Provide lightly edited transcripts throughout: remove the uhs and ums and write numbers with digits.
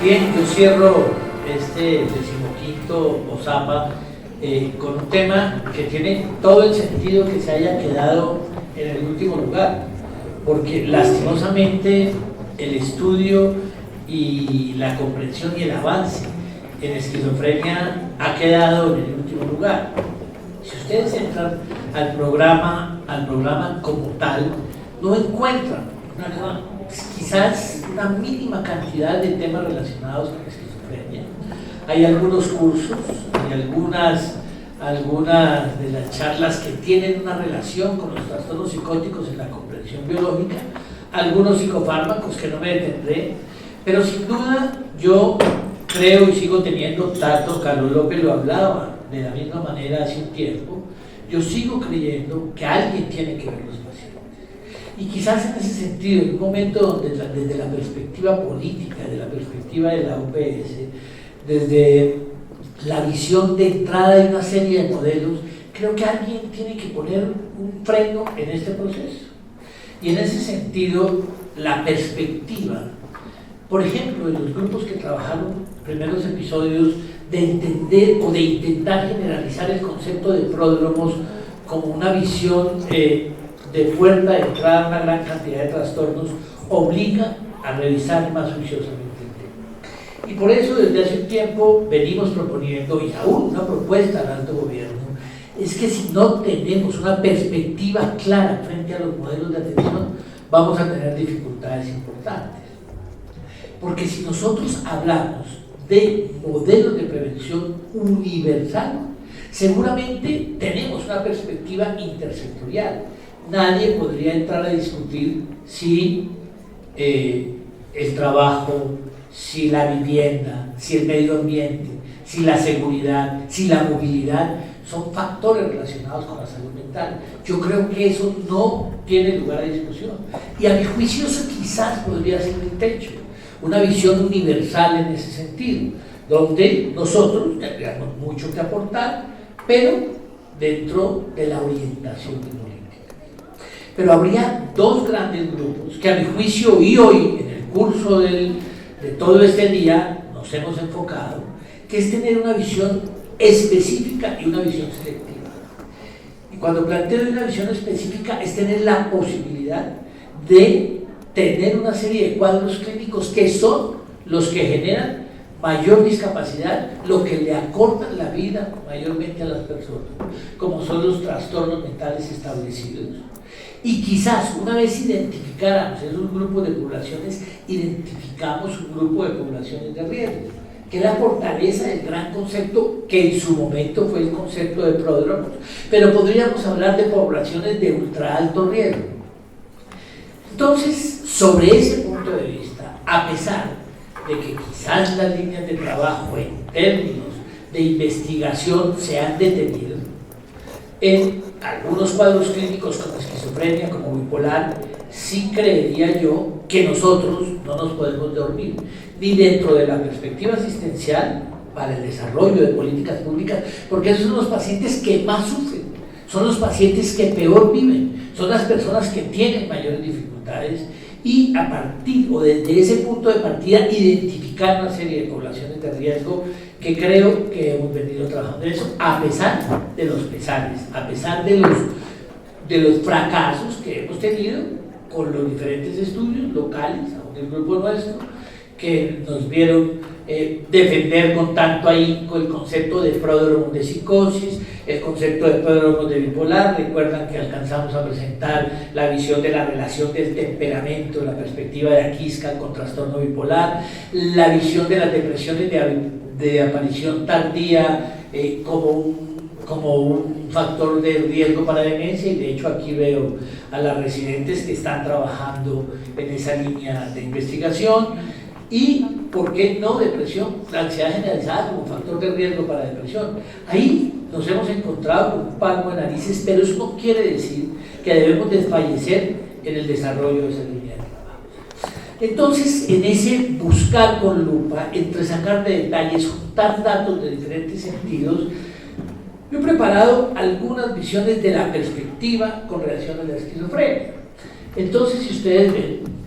Bien, yo cierro este 15º OSAPA con un tema que tiene todo el sentido que se haya quedado en el último lugar, porque lastimosamente el estudio y la comprensión y el avance en esquizofrenia ha quedado en el último lugar. Si ustedes entran al programa como tal, no encuentran quizás una mínima cantidad de temas relacionados con la esquizofrenia. Hay algunos cursos, hay algunas de las charlas que tienen una relación con los trastornos psicóticos en la comprensión biológica, algunos psicofármacos que no me detendré, pero sin duda yo creo y sigo teniendo tacto. Carlos López lo hablaba de la misma manera hace un tiempo. Yo sigo creyendo que alguien tiene que ver los pacientes. Y quizás en ese sentido, en un momento donde desde la perspectiva política, desde la perspectiva de la UPS, desde la visión de entrada de una serie de modelos, creo que alguien tiene que poner un freno en este proceso. Y en ese sentido, la perspectiva, por ejemplo, de los grupos que trabajaron primeros episodios, de entender o de intentar generalizar el concepto de pródromos como una visión de puerta de entrada a una gran cantidad de trastornos, obliga a revisar más juiciosamente el tema. Y por eso desde hace un tiempo venimos proponiendo, y aún una propuesta al alto gobierno, es que si no tenemos una perspectiva clara frente a los modelos de atención, vamos a tener dificultades importantes. Porque si nosotros hablamos de modelos de prevención universal, seguramente tenemos una perspectiva intersectorial. Nadie podría entrar a discutir si el trabajo, si la vivienda, si el medio ambiente, si la seguridad, si la movilidad son factores relacionados con la salud mental. Yo creo que eso no tiene lugar a discusión. Y a mi juicio eso quizás podría ser el techo, una visión universal en ese sentido, donde nosotros tendríamos mucho que aportar, pero dentro de la orientación de política. Pero habría dos grandes grupos que a mi juicio y hoy en el curso de todo este día nos hemos enfocado, que es tener una visión específica y una visión selectiva. Y cuando planteo una visión específica es tener la posibilidad de tener una serie de cuadros clínicos que son los que generan mayor discapacidad, lo que le acortan la vida mayormente a las personas, como son los trastornos mentales establecidos. Y quizás una vez identificáramos esos grupos de poblaciones, identificamos un grupo de poblaciones de riesgo, que es la fortaleza del gran concepto que en su momento fue el concepto de pródromos, pero podríamos hablar de poblaciones de ultra alto riesgo. Entonces, sobre ese punto de vista, a pesar de que quizás las líneas de trabajo en términos de investigación se han detenido, en algunos cuadros clínicos como esquizofrenia, como bipolar, sí creería yo que nosotros no nos podemos dormir, ni dentro de la perspectiva asistencial para el desarrollo de políticas públicas, porque esos son los pacientes que más sufren, son los pacientes que peor viven, son las personas que tienen mayores dificultades, y a partir o desde ese punto de partida identificar una serie de poblaciones de riesgo que creo que hemos venido trabajando en eso, a pesar de los pesares, a pesar de los fracasos que hemos tenido con los diferentes estudios locales, aún el grupo nuestro, que nos vieron defender con tanto ahínco el concepto de pródromos de psicosis, el concepto de pródromos de bipolar. Recuerdan que alcanzamos a presentar la visión de la relación del temperamento, la perspectiva de Aquisca con trastorno bipolar, la visión de las depresiones de aparición tardía como un factor de riesgo para demencia, y de hecho aquí veo a las residentes que están trabajando en esa línea de investigación. Y, ¿por qué no depresión? La ansiedad generalizada como factor de riesgo para depresión. Ahí nos hemos encontrado con un palmo de narices, pero eso no quiere decir que debemos desfallecer en el desarrollo de esa línea de trabajo. Entonces, en ese buscar con lupa, entre sacar de detalles, juntar datos de diferentes sentidos, yo he preparado algunas visiones de la perspectiva con relación a la esquizofrenia. Entonces, si ustedes ven,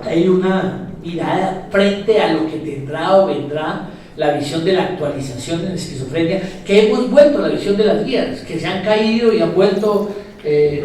hay una mirada frente a lo que tendrá o vendrá la visión de la actualización en esquizofrenia, que hemos vuelto a la visión de las guías, que se han caído y han vuelto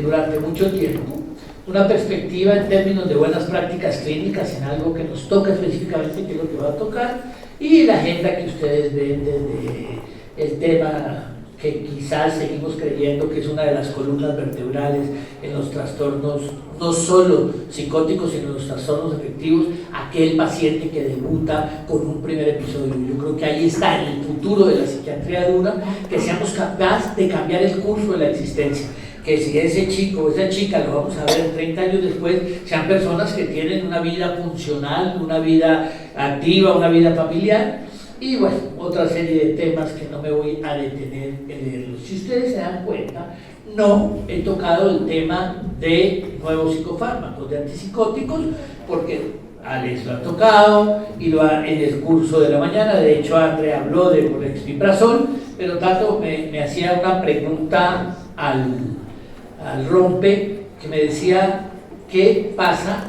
durante mucho tiempo. Una perspectiva en términos de buenas prácticas clínicas en algo que nos toca específicamente, que es lo que va a tocar, y la agenda que ustedes ven desde el tema que quizás seguimos creyendo que es una de las columnas vertebrales en los trastornos, no solo psicóticos, sino en los trastornos afectivos, aquel paciente que debuta con un primer episodio. Yo creo que ahí está en el futuro de la psiquiatría dura, que seamos capaces de cambiar el curso de la existencia, que si ese chico o esa chica, lo vamos a ver 30 años después, sean personas que tienen una vida funcional, una vida activa, una vida familiar, y bueno, otra serie de temas que no me voy a detener en leerlos. Si ustedes se dan cuenta, no he tocado el tema de nuevos psicofármacos, de antipsicóticos, porque Alex lo ha tocado y lo ha en el curso de la mañana. De hecho, André habló de Brexpiprazol, pero Tato me hacía una pregunta al rompe, que me decía qué pasa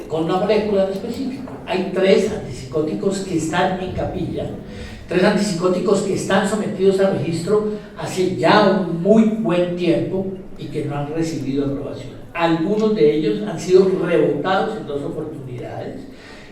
con una molécula en específico. Hay 3 antipsicóticos que están en capilla, 3 antipsicóticos que están sometidos a registro hace ya un muy buen tiempo y que no han recibido aprobación. Algunos de ellos han sido rebotados en 2 oportunidades.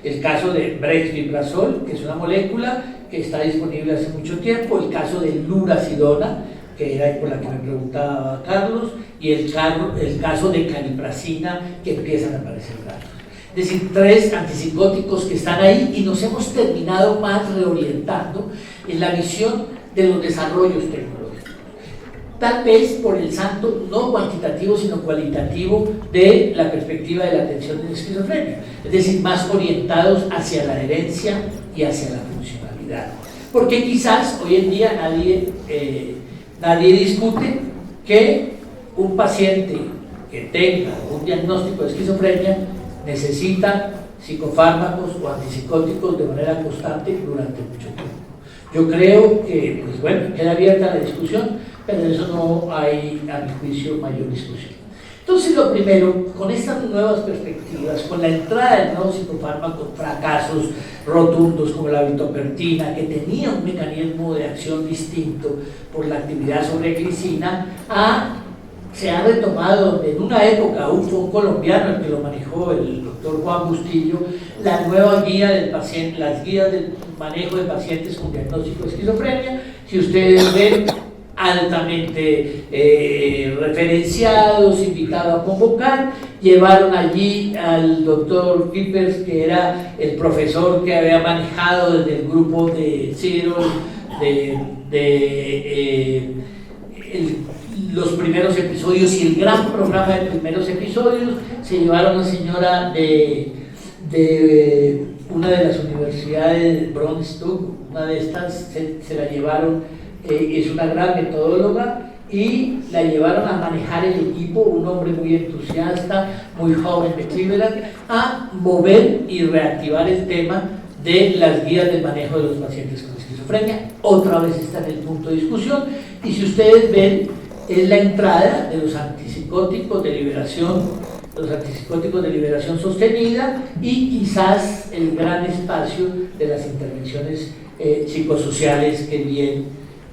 El caso de Brexpiprazol, que es una molécula que está disponible hace mucho tiempo, el caso de Lurasidona, que era por la que me preguntaba Carlos, y el caso de Caliprasina, que empiezan a aparecer casos. Es decir, 3 antipsicóticos que están ahí y nos hemos terminado más reorientando en la visión de los desarrollos tecnológicos. Tal vez por el salto no cuantitativo, sino cualitativo de la perspectiva de la atención en esquizofrenia. Es decir, más orientados hacia la herencia y hacia la funcionalidad. Porque quizás hoy en día nadie discute que un paciente que tenga un diagnóstico de esquizofrenia necesita psicofármacos o antipsicóticos de manera constante durante mucho tiempo. Yo creo que, pues bueno, queda abierta la discusión, pero de eso no hay, a mi juicio, mayor discusión. Entonces, lo primero, con estas nuevas perspectivas, con la entrada de nuevos psicofármacos, fracasos rotundos como la vitopertina, que tenía un mecanismo de acción distinto por la actividad sobre glicina, se ha retomado en una época, fue un colombiano el que lo manejó, el doctor Juan Bustillo, la nueva guía del paciente, las guías del manejo de pacientes con diagnóstico de esquizofrenia. Si ustedes ven, altamente referenciados, invitados a convocar, llevaron allí al doctor Kippers, que era el profesor que había manejado desde el grupo de Ciro, los primeros episodios y el gran programa de primeros episodios. Se llevaron a una señora de una de las universidades, Bronstud, una de estas, se la llevaron, es una gran metodóloga, y la llevaron a manejar el equipo, un hombre muy entusiasta, muy joven de Cleveland, a mover y reactivar el tema de las guías de manejo de los pacientes con esquizofrenia. Otra vez está en el punto de discusión, y si ustedes ven, es la entrada de los antipsicóticos de liberación sostenida, y quizás el gran espacio de las intervenciones psicosociales, que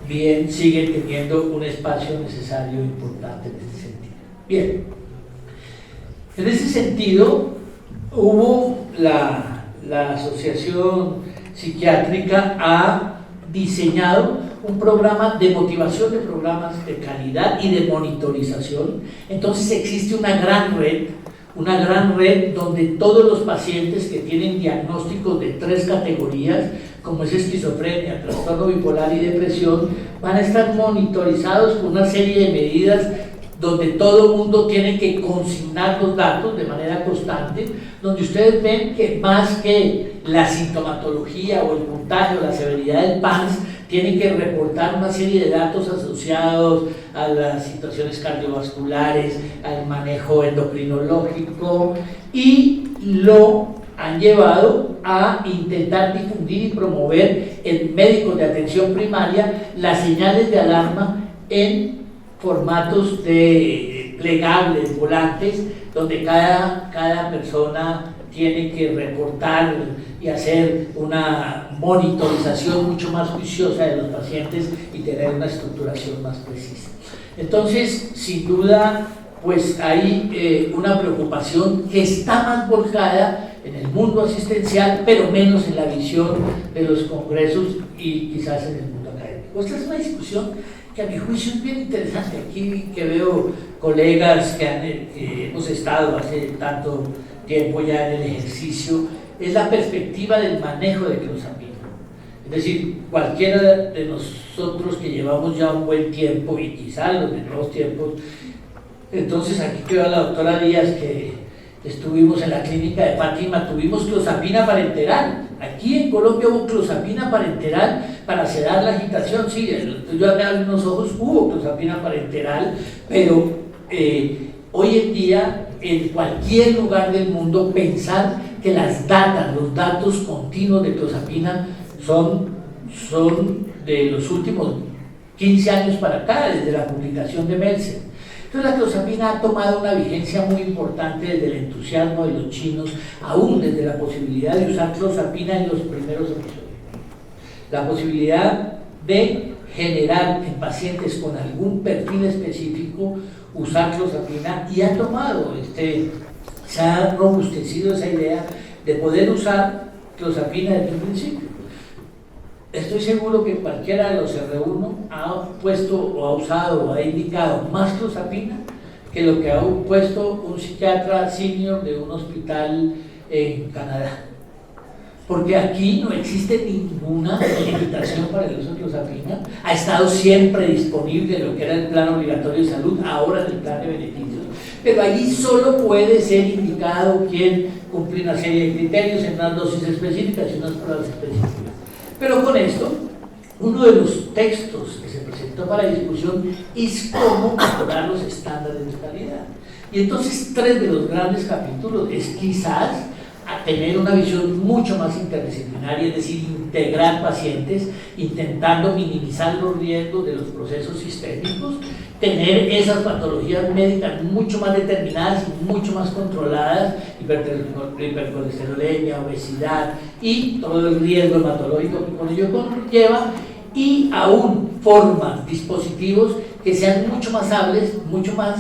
bien siguen teniendo un espacio necesario e importante en este sentido. Bien, en ese sentido hubo la Asociación Psiquiátrica ha diseñado un programa de motivación de programas de calidad y de monitorización. Entonces existe una gran red donde todos los pacientes que tienen diagnósticos de 3 categorías, como es esquizofrenia, trastorno bipolar y depresión, van a estar monitorizados con una serie de medidas donde todo el mundo tiene que consignar los datos de manera constante, donde ustedes ven que más que la sintomatología o el contagio, la severidad del PANS, tienen que reportar una serie de datos asociados a las situaciones cardiovasculares, al manejo endocrinológico, y lo han llevado a intentar difundir y promover en médicos de atención primaria las señales de alarma en formatos de plegables, volantes, donde cada persona tiene que reportar y hacer una monitorización mucho más juiciosa de los pacientes y tener una estructuración más precisa. Entonces, sin duda, pues hay una preocupación que está más volcada en el mundo asistencial, pero menos en la visión de los congresos y quizás en el mundo académico. Esta es una discusión que a mi juicio es bien interesante. Aquí que veo colegas que hemos estado hace tanto tiempo ya en el ejercicio, es la perspectiva del manejo de clozapina. Es decir, cualquiera de nosotros que llevamos ya un buen tiempo y quizás los de nuevos tiempos, entonces aquí queda la doctora Díaz, que estuvimos en la clínica de Fátima, tuvimos clozapina parenteral. Aquí en Colombia hubo clozapina parenteral para sedar la agitación. Sí, yo me abrí unos ojos, hubo clozapina parenteral, pero hoy en día en cualquier lugar del mundo pensar que los datos continuos de clozapina son de los últimos 15 años para acá, desde la publicación de Meltzer. Entonces la clozapina ha tomado una vigencia muy importante desde el entusiasmo de los chinos, aún desde la posibilidad de usar clozapina en los primeros episodios. La posibilidad de generar en pacientes con algún perfil específico usar clozapina, y ha tomado, se ha robustecido esa idea de poder usar clozapina desde un principio. Estoy seguro que cualquiera de los R1 ha puesto o ha usado o ha indicado más clozapina que lo que ha puesto un psiquiatra senior de un hospital en Canadá. Porque aquí no existe ninguna limitación para el uso de clozapina. Ha estado siempre disponible en lo que era el plan obligatorio de salud, ahora en el plan de beneficios. Pero allí solo puede ser indicado quien cumple una serie de criterios en unas dosis específicas y unas pruebas específicas. Pero con esto, uno de los textos que se presentó para discusión es cómo mejorar los estándares de calidad. Y entonces 3 de los grandes capítulos es quizás a tener una visión mucho más interdisciplinaria, es decir, integrar pacientes, intentando minimizar los riesgos de los procesos sistémicos, tener esas patologías médicas mucho más determinadas y mucho más controladas, hipercolesterolemia, obesidad y todo el riesgo hematológico que con ello conlleva, y aún formas, dispositivos que sean mucho más hábiles, mucho más,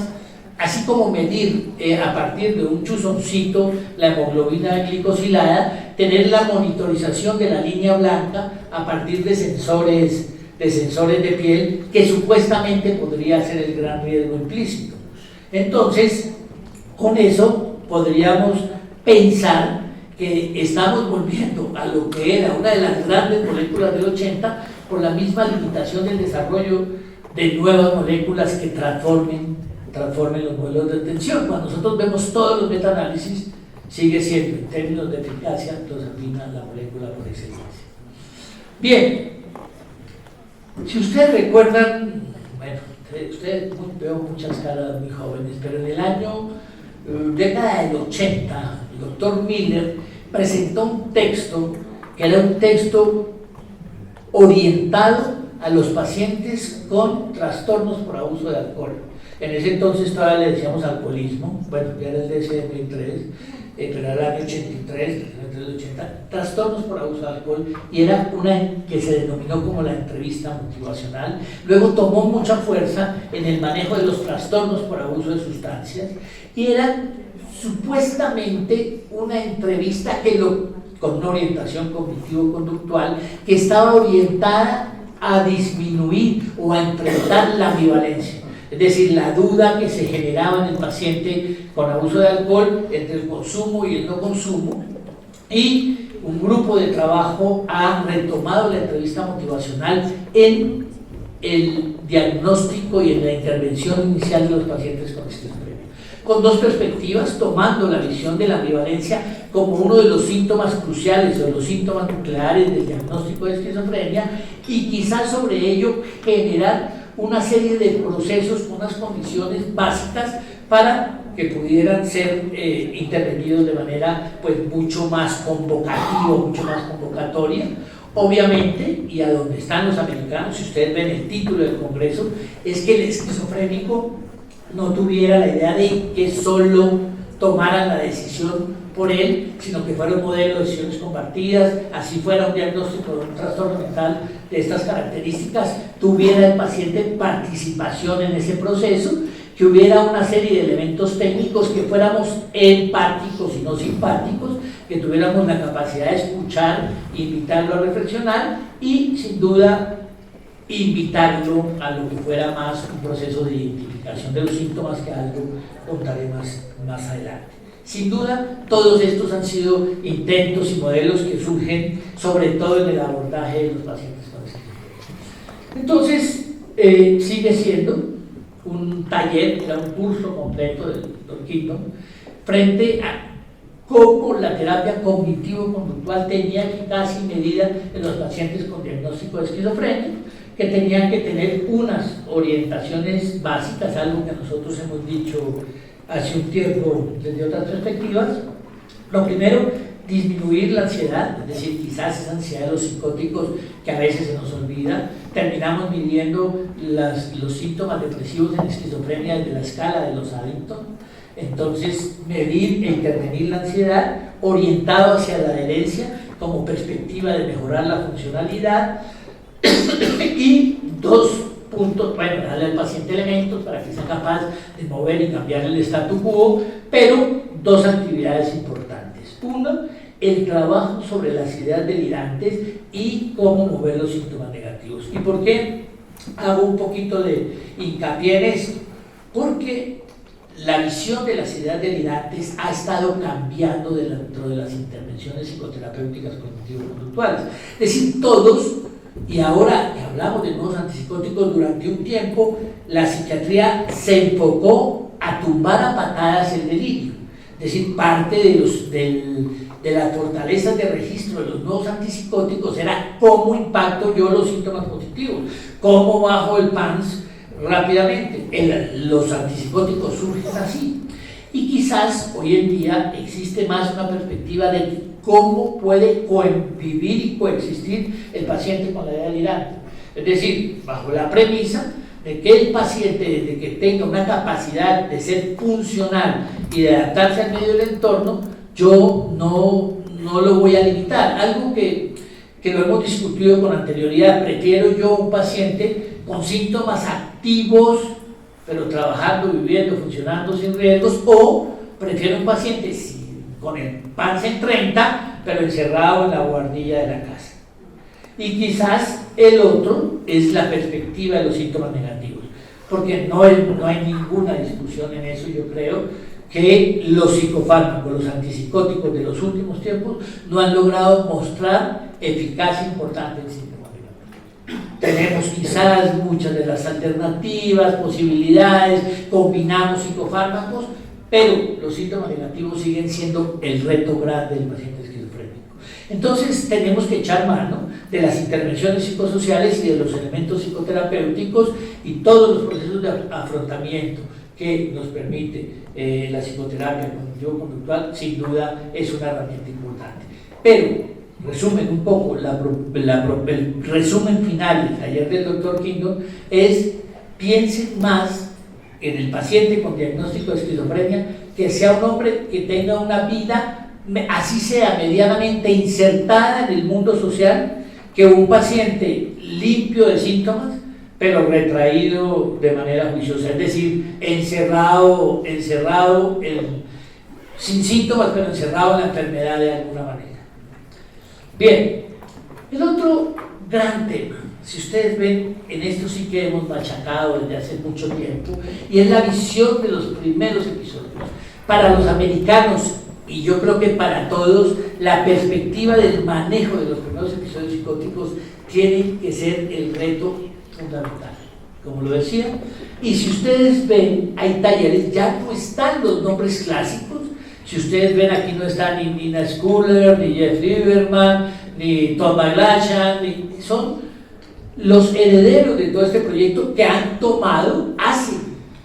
así como medir a partir de un chuzoncito la hemoglobina glicosilada, tener la monitorización de la línea blanca a partir de sensores de piel, que supuestamente podría ser el gran riesgo implícito. Entonces, con eso podríamos pensar que estamos volviendo a lo que era una de las grandes moléculas del 80, por la misma limitación del desarrollo de nuevas moléculas que transformen los modelos de atención. Cuando nosotros vemos todos los metaanálisis, sigue siendo, en términos de eficacia, clozapina la molécula por excelencia. Bien, si ustedes recuerdan, bueno, ustedes veo muchas caras muy jóvenes, pero en el año, década del 80, el doctor Miller presentó un texto que era un texto orientado a los pacientes con trastornos por abuso de alcohol. En ese entonces todavía le decíamos alcoholismo, bueno, ya era el DSM-3, pero era el año 83, 80, trastornos por abuso de alcohol, y era una que se denominó como la entrevista motivacional. Luego tomó mucha fuerza en el manejo de los trastornos por abuso de sustancias, y era supuestamente una entrevista con una orientación cognitivo-conductual que estaba orientada a disminuir o a enfrentar la ambivalencia. Es decir, la duda que se generaba en el paciente con abuso de alcohol entre el consumo y el no consumo, y un grupo de trabajo ha retomado la entrevista motivacional en el diagnóstico y en la intervención inicial de los pacientes con esquizofrenia, con 2 perspectivas, tomando la visión de la ambivalencia como uno de los síntomas cruciales o de los síntomas nucleares del diagnóstico de esquizofrenia, y quizás sobre ello generar una serie de procesos, unas condiciones básicas para que pudieran ser intervenidos de manera pues mucho más convocativa, mucho más convocatoria. Obviamente, y a donde están los americanos, si ustedes ven el título del congreso, es que el esquizofrénico no tuviera la idea de que solo tomaran la decisión por él, sino que fuera un modelo de decisiones compartidas, así fuera un diagnóstico de un trastorno mental de estas características, tuviera el paciente participación en ese proceso, que hubiera una serie de elementos técnicos, que fuéramos empáticos y no simpáticos, que tuviéramos la capacidad de escuchar, invitarlo a reflexionar y, sin duda, invitarlo a lo que fuera más un proceso de identificación de los síntomas, que algo contaré más adelante. Sin duda, todos estos han sido intentos y modelos que surgen sobre todo en el abordaje de los pacientes con esquizofrenia. Entonces, sigue siendo un taller, era un curso completo del Dr. Kingdom, frente a cómo la terapia cognitivo-conductual tenía eficacia y medida en los pacientes con diagnóstico de esquizofrenia, que tenían que tener unas orientaciones básicas, algo que nosotros hemos dicho hace un tiempo desde otras perspectivas. Lo primero, disminuir la ansiedad, es decir, quizás esa ansiedad de los psicóticos que a veces se nos olvida. Terminamos midiendo los síntomas depresivos en esquizofrenia desde la escala de los Addington. Entonces, medir e intervenir la ansiedad orientado hacia la adherencia como perspectiva de mejorar la funcionalidad. Y dos puntos, bueno, darle al paciente elementos para que sea capaz de mover y cambiar el statu quo, pero dos actividades importantes. Uno, el trabajo sobre las ideas delirantes y cómo mover los síntomas negativos. ¿Y por qué hago un poquito de hincapié en esto? Porque la visión de las ideas delirantes ha estado cambiando dentro de las intervenciones psicoterapéuticas cognitivo-conductuales. Es decir, todos, y ahora que hablamos de nuevos antipsicóticos, durante un tiempo la psiquiatría se enfocó a tumbar a patadas el delirio. Es decir, parte de las fortalezas de registro de los nuevos antipsicóticos era cómo impacto yo los síntomas positivos, cómo bajo el PANSS rápidamente. Los antipsicóticos surgen así. Y quizás hoy en día existe más una perspectiva de cómo puede convivir y coexistir el paciente con la idea delirante. Es decir, bajo la premisa de que el paciente, desde que tenga una capacidad de ser funcional y de adaptarse al medio del entorno, yo no lo voy a limitar. Algo que lo hemos discutido con anterioridad. Prefiero yo un paciente con síntomas activos, pero trabajando, viviendo, funcionando sin riesgos, o prefiero un paciente con el PANSS en 30, pero encerrado en la guardilla de la casa. Y quizás el otro es la perspectiva de los síntomas negativos, porque no hay ninguna discusión en eso. Yo creo que los psicofármacos, los antipsicóticos de los últimos tiempos no han logrado mostrar eficacia importante en síntomas negativos. Tenemos quizás muchas de las alternativas, posibilidades, combinamos psicofármacos, pero los síntomas negativos siguen siendo el reto grande del paciente esquizofrénico. Entonces tenemos que echar mano de las intervenciones psicosociales y de los elementos psicoterapéuticos y todos los procesos de afrontamiento que nos permite la psicoterapia cognitivo-conductual. Sin duda es una herramienta importante. Pero, resumen un poco, el resumen final del taller del Dr. Kingdom es: piensen más en el paciente con diagnóstico de esquizofrenia, que sea un hombre que tenga una vida, así sea medianamente insertada en el mundo social, que un paciente limpio de síntomas, pero retraído de manera juiciosa, es decir, encerrado sin síntomas, pero encerrado en la enfermedad de alguna manera. Bien, el otro gran tema, si ustedes ven, en esto sí que hemos machacado desde hace mucho tiempo, y es la visión de los primeros episodios. Para los americanos, y yo creo que para todos, la perspectiva del manejo de los primeros episodios psicóticos tiene que ser el reto fundamental, como lo decía. Y si ustedes ven, hay talleres, ya no están los nombres clásicos. Si ustedes ven, aquí no están ni Nina Schuller, ni Jeff Lieberman, ni Tom McGlashan, son los herederos de todo este proyecto que han tomado, hacen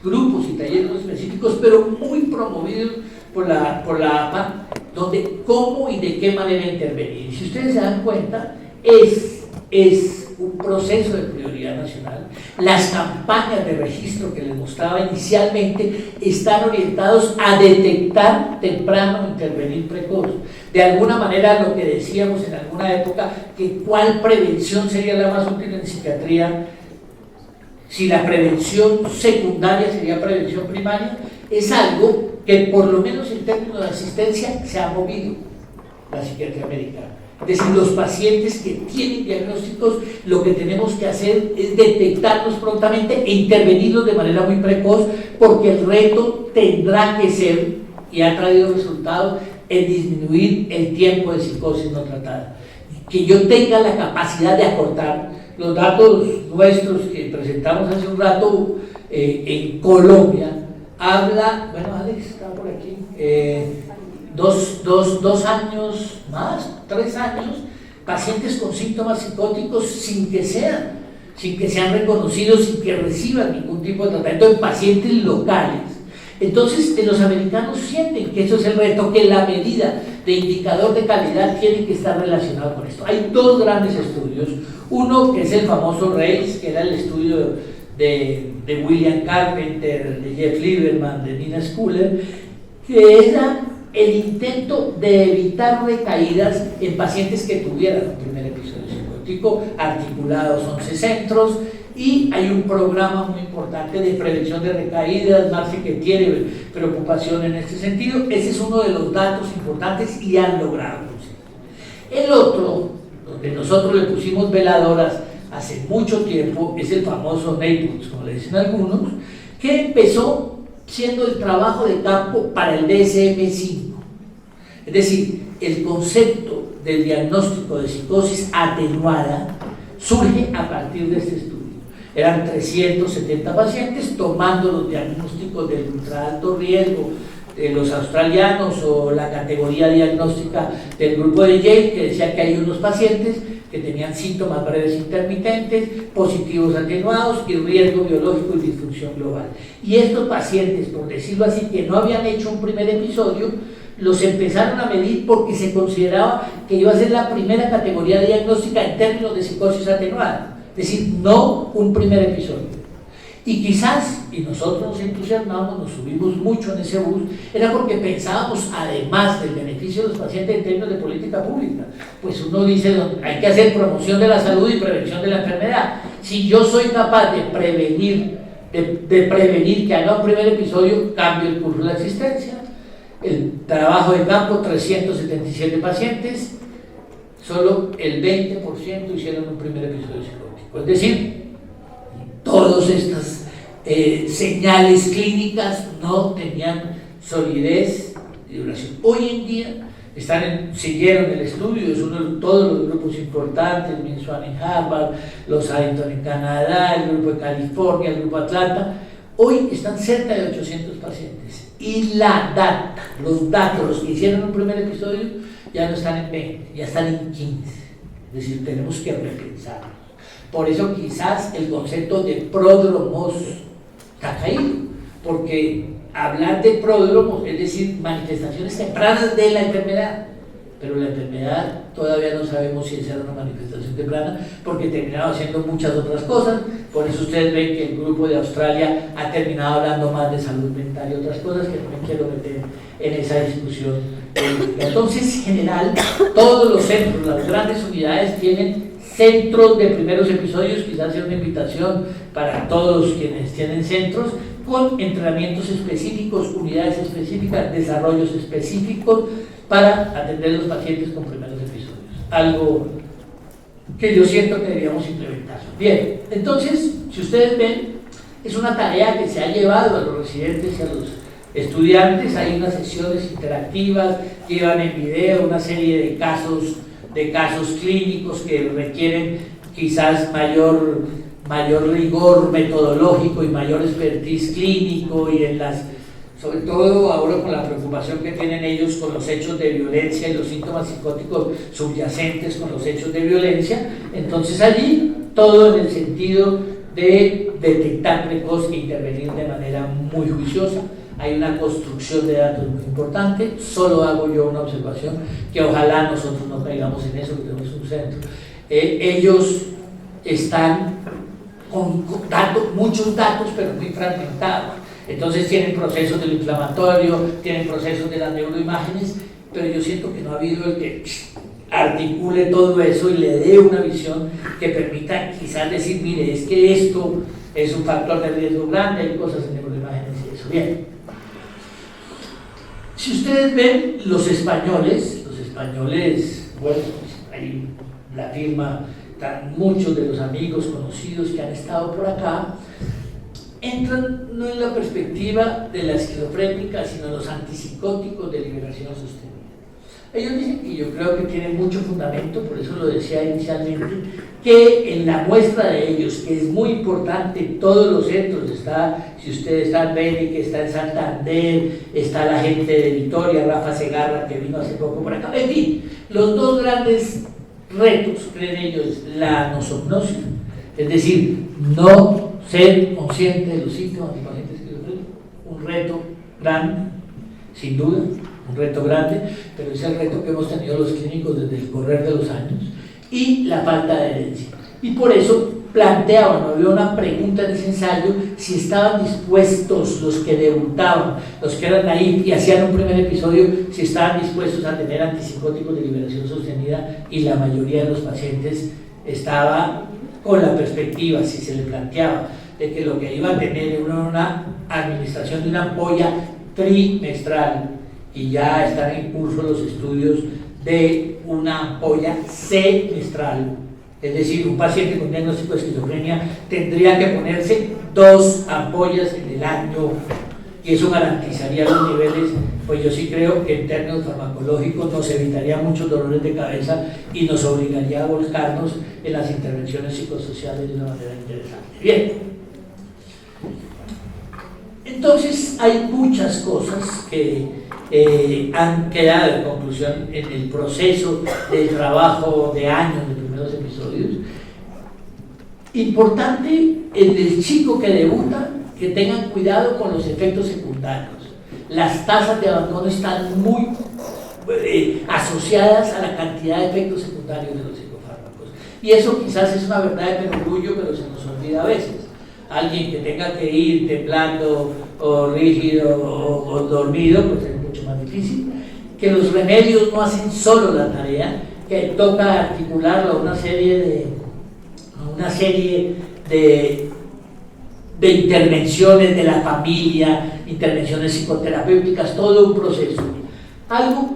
grupos y talleres específicos, pero muy promovidos por la APA, donde cómo y de qué manera intervenir. Y si ustedes se dan cuenta, es un proceso de prioridad nacional. Las campañas de registro que les mostraba inicialmente están orientados a detectar temprano, intervenir precoz. De alguna manera, lo que decíamos en alguna época, que cuál prevención sería la más útil en psiquiatría, si la prevención secundaria sería prevención primaria, es algo que por lo menos en términos de asistencia se ha movido la psiquiatría médica. Es decir, los pacientes que tienen diagnósticos, lo que tenemos que hacer es detectarlos prontamente e intervenirlos de manera muy precoz, porque el reto tendrá que ser, y ha traído resultados, en disminuir el tiempo de psicosis no tratada. Que yo tenga la capacidad de acortar los datos nuestros que presentamos hace un rato en Colombia, habla, bueno, Alex está por aquí, 2 años más, 3 años, pacientes con síntomas psicóticos sin que sean reconocidos, sin que reciban ningún tipo de tratamiento en pacientes locales. Entonces, los americanos sienten que eso es el reto, que la medida de indicador de calidad tiene que estar relacionado con esto. Hay 2 grandes estudios, uno que es el famoso RACE, que era el estudio de William Carpenter, de Jeff Lieberman, de Nina Schuller, que era el intento de evitar recaídas en pacientes que tuvieran un primer episodio psicótico, articulados 11 centros, y hay un programa muy importante de prevención de recaídas. Marce, que tiene preocupación en este sentido, ese es uno de los datos importantes y han logrado conseguir. El otro, donde nosotros le pusimos veladoras hace mucho tiempo, es el famoso NAPLES, como le dicen algunos, que empezó siendo el trabajo de campo para el DSM-5. Es decir, el concepto del diagnóstico de psicosis atenuada surge a partir de este estudio. Eran 370 pacientes tomando los diagnósticos del ultra alto riesgo de los australianos o la categoría diagnóstica del grupo de Yale, que decía que hay unos pacientes que tenían síntomas breves intermitentes, positivos atenuados y riesgo biológico y disfunción global. Y estos pacientes, por decirlo así, que no habían hecho un primer episodio, los empezaron a medir porque se consideraba que iba a ser la primera categoría diagnóstica en términos de psicosis atenuada, es decir, no un primer episodio. Y quizás, y nosotros nos entusiasmamos, nos subimos mucho en ese bus, era porque pensábamos, además del beneficio de los pacientes en términos de política pública, pues uno dice, hay que hacer promoción de la salud y prevención de la enfermedad. Si yo soy capaz de prevenir que haga un primer episodio, cambio el curso de la existencia. El trabajo de campo, 377 pacientes, solo el 20% hicieron un primer episodio psicótico. Es decir, todas estas señales clínicas no tenían solidez y duración. Hoy en día siguieron el estudio, es uno de todos los grupos importantes, Minswan en Harvard, los Addington en Canadá, el grupo de California, el grupo Atlanta. Hoy están cerca de 800 pacientes y los datos que hicieron un primer episodio ya no están en 20, ya están en 15. Es decir, tenemos que repensarlos. Por eso quizás el concepto de pródromos ha caído, porque hablar de pródromos es decir, manifestaciones tempranas de la enfermedad, pero la enfermedad todavía no sabemos si esa era una manifestación temprana, porque terminaba haciendo muchas otras cosas. Por eso ustedes ven que el grupo de Australia ha terminado hablando más de salud mental y otras cosas que no me quiero meter en esa discusión. Entonces, en general, todos los centros, las grandes unidades tienen centros de primeros episodios, quizás sea una invitación para todos quienes tienen centros, con entrenamientos específicos, unidades específicas, desarrollos específicos para atender a los pacientes con primeros episodios. Algo que yo siento que deberíamos implementar. Bien, entonces, si ustedes ven, es una tarea que se ha llevado a los residentes y a los estudiantes. Hay unas sesiones interactivas, llevan en video una serie de casos clínicos que requieren quizás mayor rigor metodológico y mayor expertise clínico, y sobre todo ahora con la preocupación que tienen ellos con los hechos de violencia y los síntomas psicóticos subyacentes con los hechos de violencia. Entonces allí todo en el sentido de detectar precoz e intervenir de manera muy juiciosa. Hay una construcción de datos muy importante. Solo hago yo una observación, que ojalá nosotros no caigamos en eso, que tenemos un centro. Ellos están con muchos datos, pero muy fragmentados. Entonces tienen procesos de lo inflamatorio, tienen procesos de las neuroimágenes, pero yo siento que no ha habido el que articule todo eso y le dé una visión que permita quizás decir, mire, es que esto es un factor de riesgo grande, hay cosas en neuroimágenes y eso. Bien, si ustedes ven los españoles, bueno, hay la firma, muchos de los amigos conocidos que han estado por acá, entran no en la perspectiva de la esquizofrénica, sino en los antipsicóticos de liberación sostenida. Ellos dicen, y yo creo que tienen mucho fundamento, por eso lo decía inicialmente, que en la muestra de ellos, que es muy importante, todos los centros, si usted está en Beni, que está en Santander, está la gente de Vitoria, Rafa Segarra, que vino hace poco por acá, en fin, los dos grandes retos, creen ellos, la anosognosia, es decir, no ser consciente de los síntomas del paciente esquizofrénico, un reto grande, sin duda, un reto grande, pero es el reto que hemos tenido los clínicos desde el correr de los años, y la falta de herencia. Y por eso planteaban, había una pregunta en ese ensayo, si estaban dispuestos los que debutaban, los que eran ahí y hacían un primer episodio, si estaban dispuestos a tener antipsicóticos de liberación sostenida, y la mayoría de los pacientes estaba con la perspectiva, si se le planteaba, de que lo que iba a tener era una administración de una ampolla trimestral, y ya están en curso los estudios de una ampolla semestral. Es decir, un paciente con diagnóstico de esquizofrenia tendría que ponerse 2 ampollas en el año, y eso garantizaría los niveles. Pues yo sí creo que en términos farmacológicos nos evitaría muchos dolores de cabeza y nos obligaría a volcarnos en las intervenciones psicosociales de una manera interesante. Bien, entonces hay muchas cosas que han quedado en conclusión en el proceso del trabajo de años de primeros episodios. Importante el del chico que debuta, que tengan cuidado con los efectos secundarios. Las tasas de abandono están muy asociadas a la cantidad de efectos secundarios de los psicofármacos, y eso quizás es una verdad de perogrullo, pero se nos olvida a veces. Alguien que tenga que ir temblando o rígido o dormido, pues es mucho más difícil. Que los remedios no hacen solo la tarea, que toca articularlo a una serie de intervenciones de la familia, intervenciones psicoterapéuticas, todo un proceso. Algo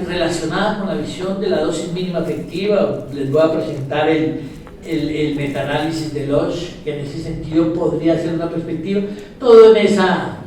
relacionado con la visión de la dosis mínima efectiva. Les voy a presentar el metaanálisis de Losch, que en ese sentido podría ser una perspectiva, todo en esa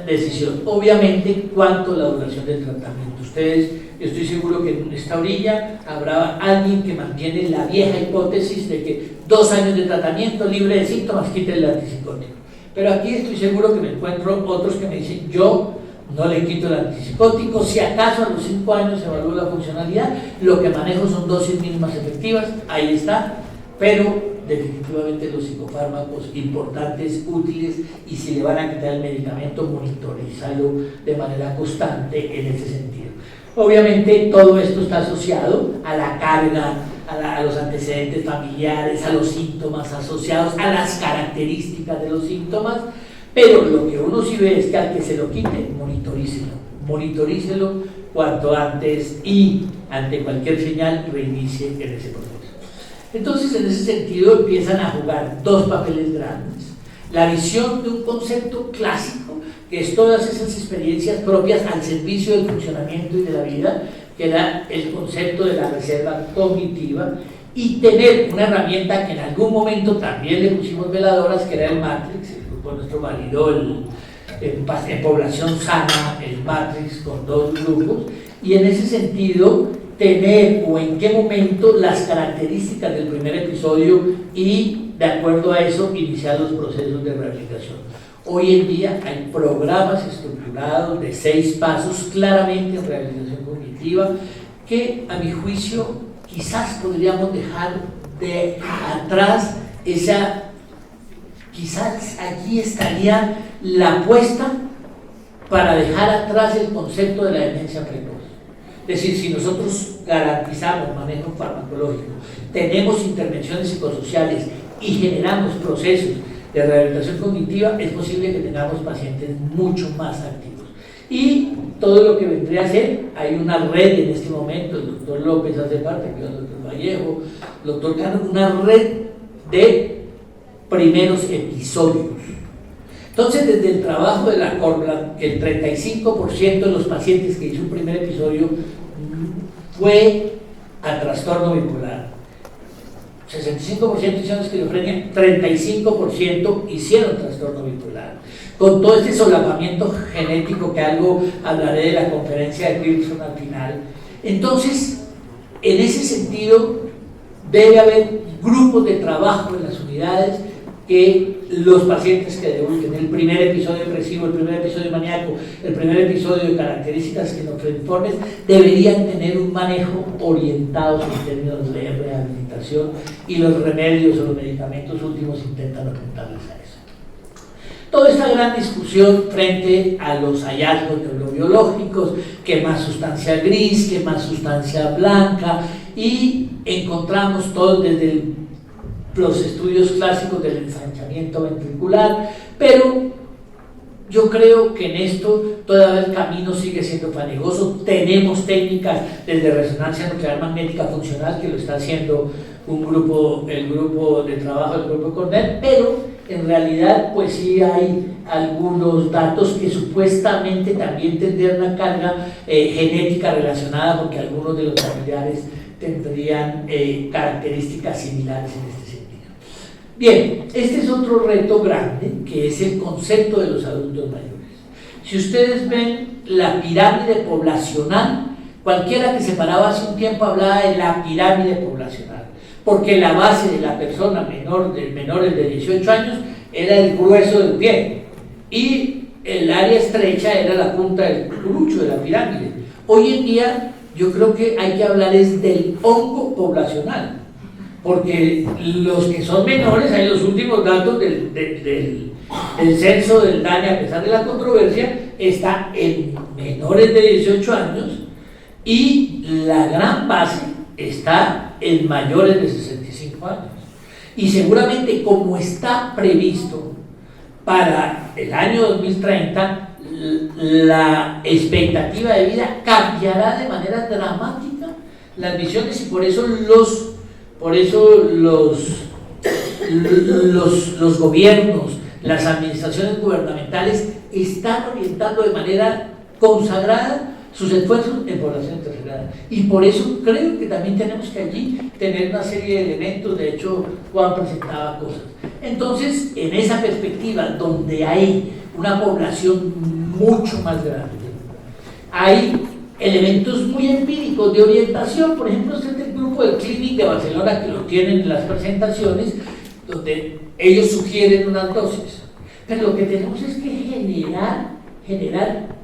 decisión. Obviamente, cuánto la duración del tratamiento. Ustedes, yo estoy seguro que en esta orilla habrá alguien que mantiene la vieja hipótesis de que 2 años de tratamiento libre de síntomas quita el antipsicótico. Pero aquí estoy seguro que me encuentro otros que me dicen, yo no le quito el antipsicótico, si acaso a los 5 años evalúo la funcionalidad, lo que manejo son dosis mínimas efectivas, ahí está, pero definitivamente los psicofármacos importantes, útiles, y si le van a quitar el medicamento, monitorizarlo de manera constante en ese sentido. Obviamente todo esto está asociado a la carga, a los antecedentes familiares, a los síntomas asociados, a las características de los síntomas, pero lo que uno sí ve es que al que se lo quite, monitorícelo cuanto antes, y ante cualquier señal reinicie en ese proceso. Entonces, en ese sentido empiezan a jugar 2 papeles grandes: la visión de un concepto clásico, que es todas esas experiencias propias al servicio del funcionamiento y de la vida, que era el concepto de la reserva cognitiva, y tener una herramienta que en algún momento también le pusimos veladoras, que era el Matrix. El grupo nuestro validó en población sana el Matrix con 2 grupos, y en ese sentido tener o en qué momento las características del primer episodio, y de acuerdo a eso iniciar los procesos de rehabilitación. Hoy en día hay programas estructurados de 6 pasos claramente en rehabilitación cognitiva, que a mi juicio quizás podríamos dejar de atrás quizás allí estaría la apuesta para dejar atrás el concepto de la demencia precoz. Es decir, si nosotros garantizamos manejo farmacológico, tenemos intervenciones psicosociales y generamos procesos de rehabilitación cognitiva, es posible que tengamos pacientes mucho más activos. Y todo lo que vendría a ser, hay una red en este momento, el doctor López hace parte, el doctor Vallejo, el doctor Cano, una red de primeros episodios. Entonces, desde el trabajo de la Corplan, que el 35% de los pacientes que hizo un primer episodio fue a trastorno bipolar. 65% hicieron esquizofrenia, 35% hicieron trastorno bipolar. Con todo este solapamiento genético, que algo hablaré de la conferencia de Wilson al final. Entonces, en ese sentido, debe haber grupos de trabajo en las unidades que los pacientes que debuten, el primer episodio depresivo, el primer episodio maníaco, el primer episodio de características esquizofrénicas, deberían tener un manejo orientado en términos de rehabilitación, y los remedios o los medicamentos últimos intentan apuntarles a eso. Toda esta gran discusión frente a los hallazgos neurobiológicos, que más sustancia gris, que más sustancia blanca, y encontramos todo desde los estudios clásicos del ensanchamiento ventricular, pero yo creo que en esto todavía el camino sigue siendo fatigoso. Tenemos técnicas desde resonancia nuclear magnética funcional, que lo está haciendo el grupo de trabajo del grupo Cornell, pero en realidad pues sí hay algunos datos que supuestamente también tendrían una carga genética relacionada, porque algunos de los familiares tendrían características similares en este sentido. Bien, este es otro reto grande, que es el concepto de los adultos mayores. Si ustedes ven la pirámide poblacional, cualquiera que se paraba hace un tiempo hablaba de la pirámide poblacional, porque la base de la persona menores de 18 años era el grueso del pie, y el área estrecha era la punta del crucho de la pirámide. Hoy en día yo creo que hay que hablar es del hongo poblacional, porque los que son menores, hay los últimos datos del censo del DANE, a pesar de la controversia, está en menores de 18 años, y la gran base está en mayores de 65 años. Y seguramente, como está previsto para el año 2030, la expectativa de vida cambiará de manera dramática las visiones, y por eso los gobiernos, las administraciones gubernamentales están orientando de manera consagrada sus esfuerzos en población de tercera edad. Y por eso creo que también tenemos que allí tener una serie de elementos. De hecho, Juan presentaba cosas. Entonces, en esa perspectiva, donde hay una población mucho más grande, hay elementos muy empíricos de orientación. Por ejemplo, este es el grupo del Clinic de Barcelona, que lo tienen en las presentaciones, donde ellos sugieren unas dosis. Pero lo que tenemos es que generar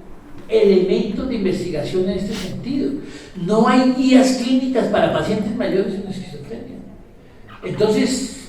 elementos de investigación en este sentido. No hay guías clínicas para pacientes mayores en esquizofrenia. Entonces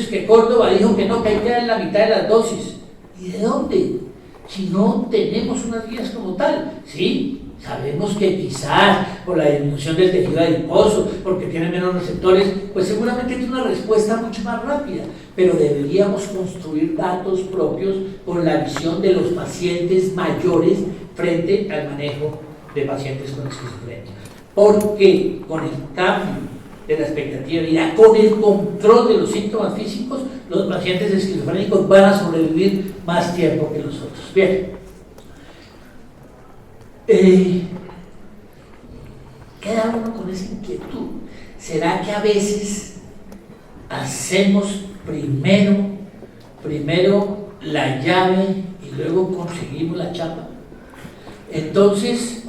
que Córdoba dijo que no, que hay que dar en la mitad de las dosis. ¿Y de dónde? Si no tenemos unas guías como tal. Sí, sabemos que quizás por la disminución del tejido adiposo, porque tiene menos receptores, pues seguramente tiene una respuesta mucho más rápida, pero deberíamos construir datos propios con la visión de los pacientes mayores frente al manejo de pacientes con esquizofrenia. Porque con el cambio de la expectativa de vida, con el control de los síntomas físicos, los pacientes esquizofrénicos van a sobrevivir más tiempo que los otros. Bien. Queda uno con esa inquietud. ¿Será que a veces hacemos primero la llave y luego conseguimos la chapa? Entonces,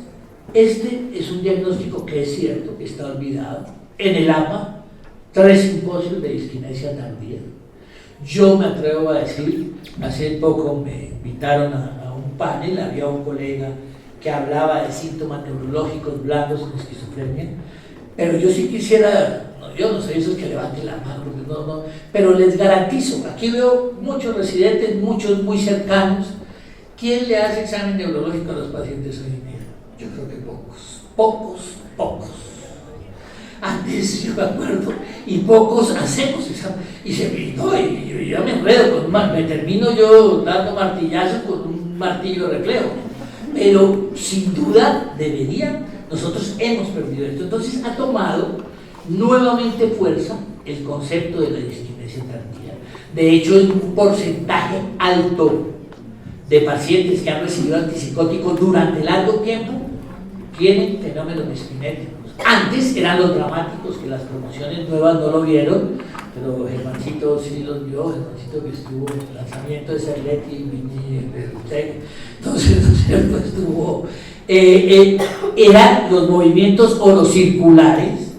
este es un diagnóstico que es cierto, que está olvidado. En el APA, 3 simposios de disquinesia tardía. Yo me atrevo a decir, hace poco me invitaron a un panel, había un colega que hablaba de síntomas neurológicos blandos en esquizofrenia, pero yo sí quisiera, yo no soy esos que levanten la mano, porque no, pero les garantizo, aquí veo muchos residentes, muchos muy cercanos. ¿Quién le hace examen neurológico a los pacientes hoy en día? Yo creo que pocos. pocos. Antes yo me acuerdo, y pocos hacemos esa, y yo ya me enredo, me termino yo dando martillazos con un martillo de reflejo, pero sin duda nosotros hemos perdido esto. Entonces ha tomado nuevamente fuerza el concepto de la disquinesia tardía. De hecho, es un porcentaje alto de pacientes que han recibido antipsicóticos durante largo tiempo tienen fenómenos disquinéticos. Antes eran los dramáticos, que las promociones nuevas no lo vieron, pero Germancito sí los vio, Germancito que estuvo en el lanzamiento de Serletti, entonces, ¿no es cierto?, estuvo, eran los movimientos orocirculares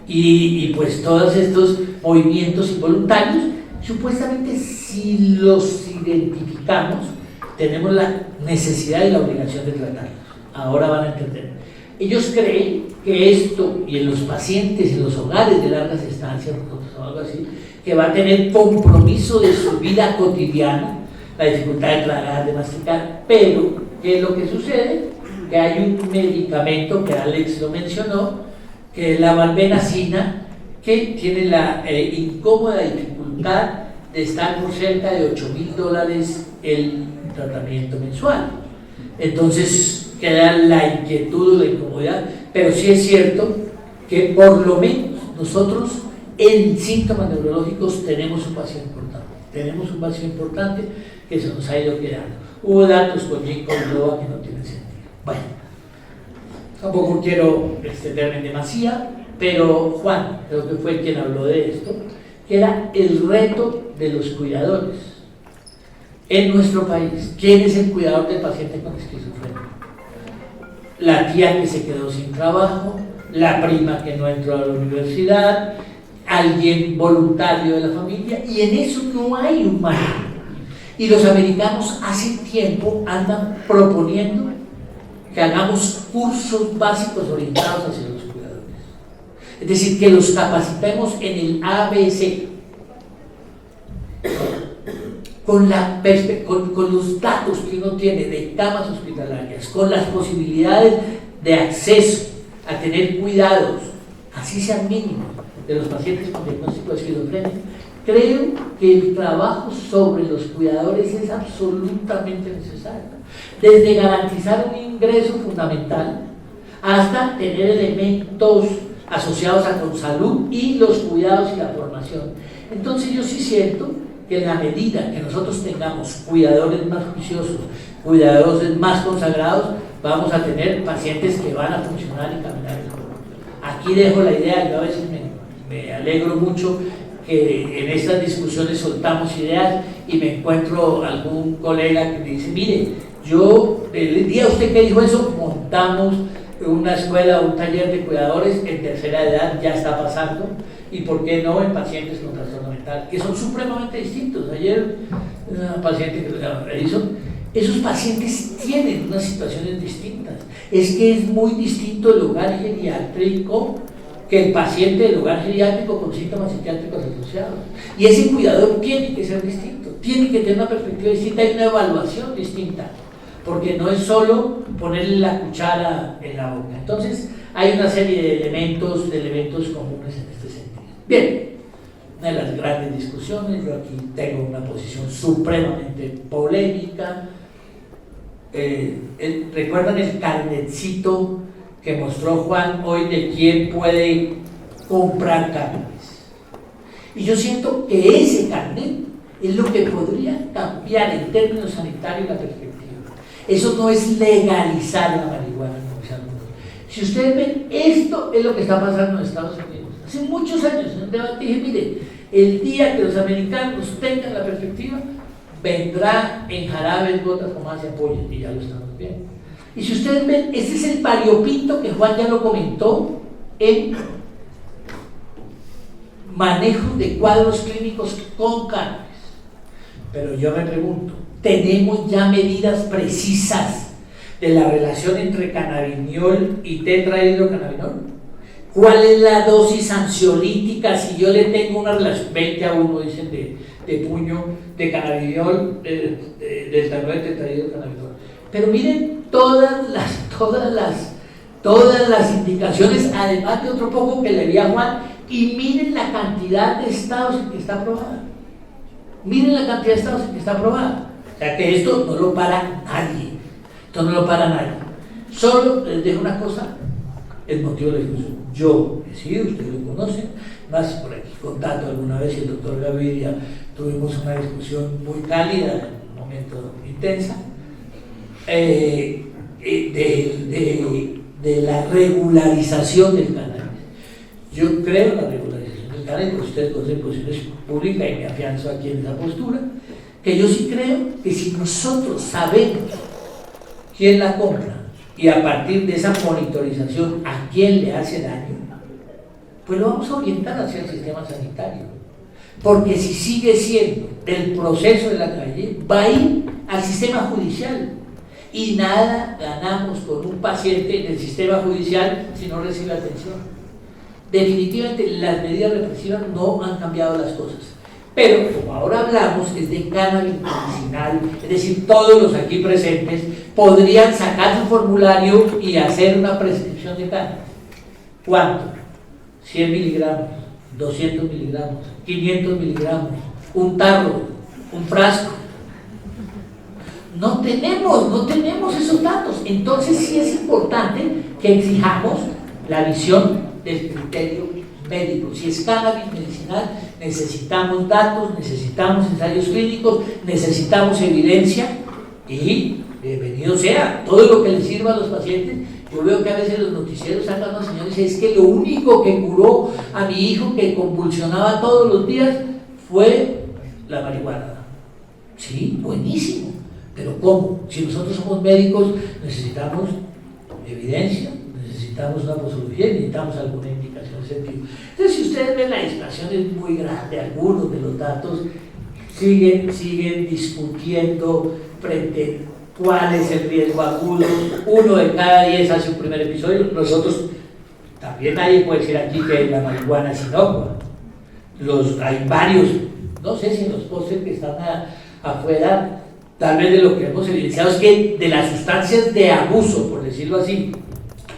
y pues todos estos movimientos involuntarios, supuestamente si los identificamos, tenemos la necesidad y la obligación de tratarlos. Ahora van a entender. Ellos creen que esto, y en los pacientes, en los hogares de largas estancias, o algo así, que va a tener compromiso de su vida cotidiana, la dificultad de tragar, de masticar, pero ¿qué es lo que sucede? Que hay un medicamento que Alex lo mencionó, que es la valbenazina, que tiene la incómoda dificultad de estar por cerca de $8,000 el tratamiento mensual. Entonces queda la inquietud o la incomodidad, pero sí es cierto que por lo menos nosotros en síntomas neurológicos tenemos un vacío importante que se nos ha ido quedando. Hubo datos con Ginkgo biloba que no tienen sentido. Bueno, tampoco quiero extenderme en demasía, pero Juan creo que fue quien habló de esto, que era el reto de los cuidadores en nuestro país. ¿Quién es el cuidador del paciente con esquizofrenia? La tía que se quedó sin trabajo, la prima que no entró a la universidad, alguien voluntario de la familia, y en eso no hay un manual. Y los americanos hace tiempo andan proponiendo que hagamos cursos básicos orientados hacia los cuidadores. Es decir, que los capacitemos en el ABC, con los datos que uno tiene de camas hospitalarias, con las posibilidades de acceso a tener cuidados, así sean mínimos, de los pacientes con diagnóstico de esquizofrenia. Creo que el trabajo sobre los cuidadores es absolutamente necesario, desde garantizar un ingreso fundamental hasta tener elementos asociados a con salud y los cuidados y la formación. Entonces yo sí siento que en la medida que nosotros tengamos cuidadores más juiciosos, cuidadores más consagrados, vamos a tener pacientes que van a funcionar y caminar mejor. Aquí dejo la idea, yo a veces me alegro mucho que en estas discusiones soltamos ideas y me encuentro algún colega que me dice, mire, yo, el día usted que dijo eso, montamos una escuela, un taller de cuidadores en tercera edad, ya está pasando, y por qué no en pacientes con trastorno mental, que son supremamente distintos. Ayer una paciente que me hizo, esos pacientes tienen unas situaciones distintas. Es que es muy distinto el hogar geriátrico que el paciente del hogar geriátrico con síntomas psiquiátricos asociados. Y ese cuidador tiene que ser distinto, tiene que tener una perspectiva distinta y una evaluación distinta, porque no es solo ponerle la cuchara en la boca. Entonces hay una serie de elementos comunes en este sentido. Bien, una de las grandes discusiones, yo aquí tengo una posición supremamente polémica. ¿Recuerdan el carnetcito que mostró Juan hoy de quién puede comprar cannabis? Y yo siento que ese carnet es lo que podría cambiar en términos sanitarios la perspectiva. Eso no es legalizar la marihuana, como se llama. Si ustedes ven, esto es lo que está pasando en Estados Unidos. Hace muchos años en un debate dije, mire, el día que los americanos tengan la perspectiva, vendrá en jarabes, gotas, comas y apoyo, y ya lo estamos viendo. Y si ustedes ven, este es el variopinto que Juan ya lo comentó en manejo de cuadros clínicos con cannabis. Pero yo me pregunto, ¿tenemos ya medidas precisas de la relación entre cannabidiol y tetrahidrocannabinol? ¿Cuál es la dosis ansiolítica si yo le tengo una relación 20:1, dicen, de puño de cannabidiol, del tetrahidrocannabinol? Pero miren todas las todas las indicaciones, además de otro poco que le di a Juan, y miren la cantidad de estados en que está aprobada. Miren la cantidad de estados en que está aprobada. O sea que esto no lo para nadie. Esto no lo para nadie. Solo les dejo una cosa, el motivo de la discusión. Yo he sido, ustedes lo conocen, más por aquí contacto alguna vez y el doctor Gaviria tuvimos una discusión muy cálida, en un momento intensa, de la regularización del cannabis. Yo creo en la regularización del cannabis, porque ustedes conocen posiciones públicas y me afianzo aquí en esa postura, que yo sí creo que si nosotros sabemos quién la compra y a partir de esa monitorización a quién le hace daño, pues lo vamos a orientar hacia el sistema sanitario. Porque si sigue siendo el proceso de la calle, va a ir al sistema judicial. Y nada ganamos con un paciente en el sistema judicial si no recibe atención. Definitivamente las medidas represivas no han cambiado las cosas. Pero como ahora hablamos es de cannabis medicinal, es decir, todos los aquí presentes podrían sacar su formulario y hacer una prescripción de cannabis. ¿Cuánto? 100 miligramos, 200 miligramos, 500 miligramos, un tarro, un frasco. No tenemos esos datos. Entonces sí es importante que exijamos la visión del criterio médico. Si es cannabis medicinal, necesitamos datos, necesitamos ensayos clínicos, necesitamos evidencia y bienvenido sea todo lo que les sirva a los pacientes. Yo veo que a veces los noticieros sacan a los señores y dicen, es que lo único que curó a mi hijo que convulsionaba todos los días fue la marihuana. Sí, buenísimo. Pero ¿cómo? Si nosotros somos médicos, necesitamos evidencia, necesitamos una posología, necesitamos alguna indicación en ese sentido. Entonces, si ustedes ven, la dispersión es muy grande, algunos de los datos siguen discutiendo frente a cuál es el riesgo agudo. 1 de cada 10 hace un primer episodio. Nosotros, también nadie puede decir aquí que la marihuana es inocua. Hay varios, no sé si en los pósters que están afuera, tal vez de lo que hemos evidenciado es que de las sustancias de abuso, por decirlo así,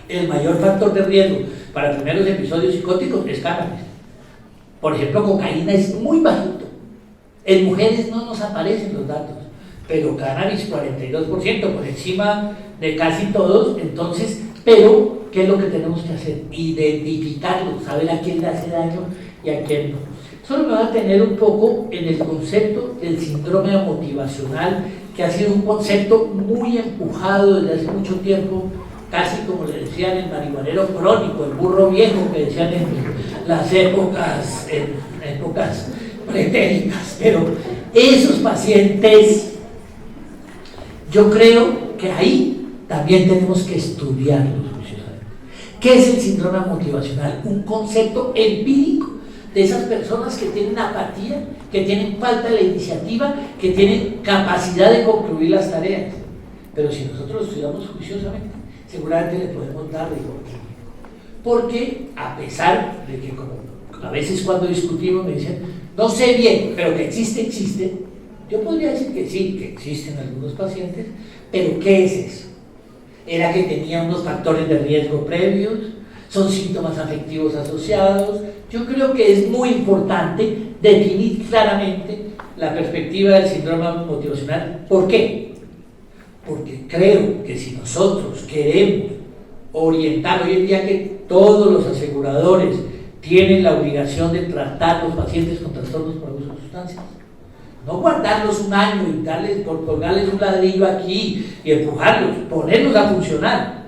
el mayor factor de riesgo para primeros episodios psicóticos es cannabis. Por ejemplo, cocaína es muy bajito. En mujeres no nos aparecen los datos, pero cannabis 42%, por encima de casi todos. Entonces, pero, ¿qué es lo que tenemos que hacer? Identificarlo, saber a quién le hace daño y a quién no. Solo me voy a tener un poco en el concepto del síndrome motivacional, que ha sido un concepto muy empujado desde hace mucho tiempo, casi como le decían el marihuanero crónico, el burro viejo que decían en las épocas pretéritas. Pero esos pacientes, yo creo que ahí también tenemos que estudiarlos juiciosamente. ¿Qué es el síndrome motivacional? Un concepto empírico de esas personas que tienen apatía, que tienen falta de la iniciativa, que tienen capacidad de concluir las tareas. Pero si nosotros lo estudiamos juiciosamente, seguramente le podemos dar rigor clínico. Porque a pesar de que, como a veces cuando discutimos me dicen, no sé bien, pero que existe, yo podría decir que sí, que existen algunos pacientes, pero ¿qué es eso? ¿Era que tenía unos factores de riesgo previos? ¿Son síntomas afectivos asociados? Yo creo que es muy importante definir claramente la perspectiva del síndrome motivacional. ¿Por qué? Porque creo que si nosotros queremos orientar, hoy en día que todos los aseguradores tienen la obligación de tratar a los pacientes con trastornos por abuso de sustancias, no guardarlos un año y colgarles un ladrillo aquí y empujarlos, ponerlos a funcionar,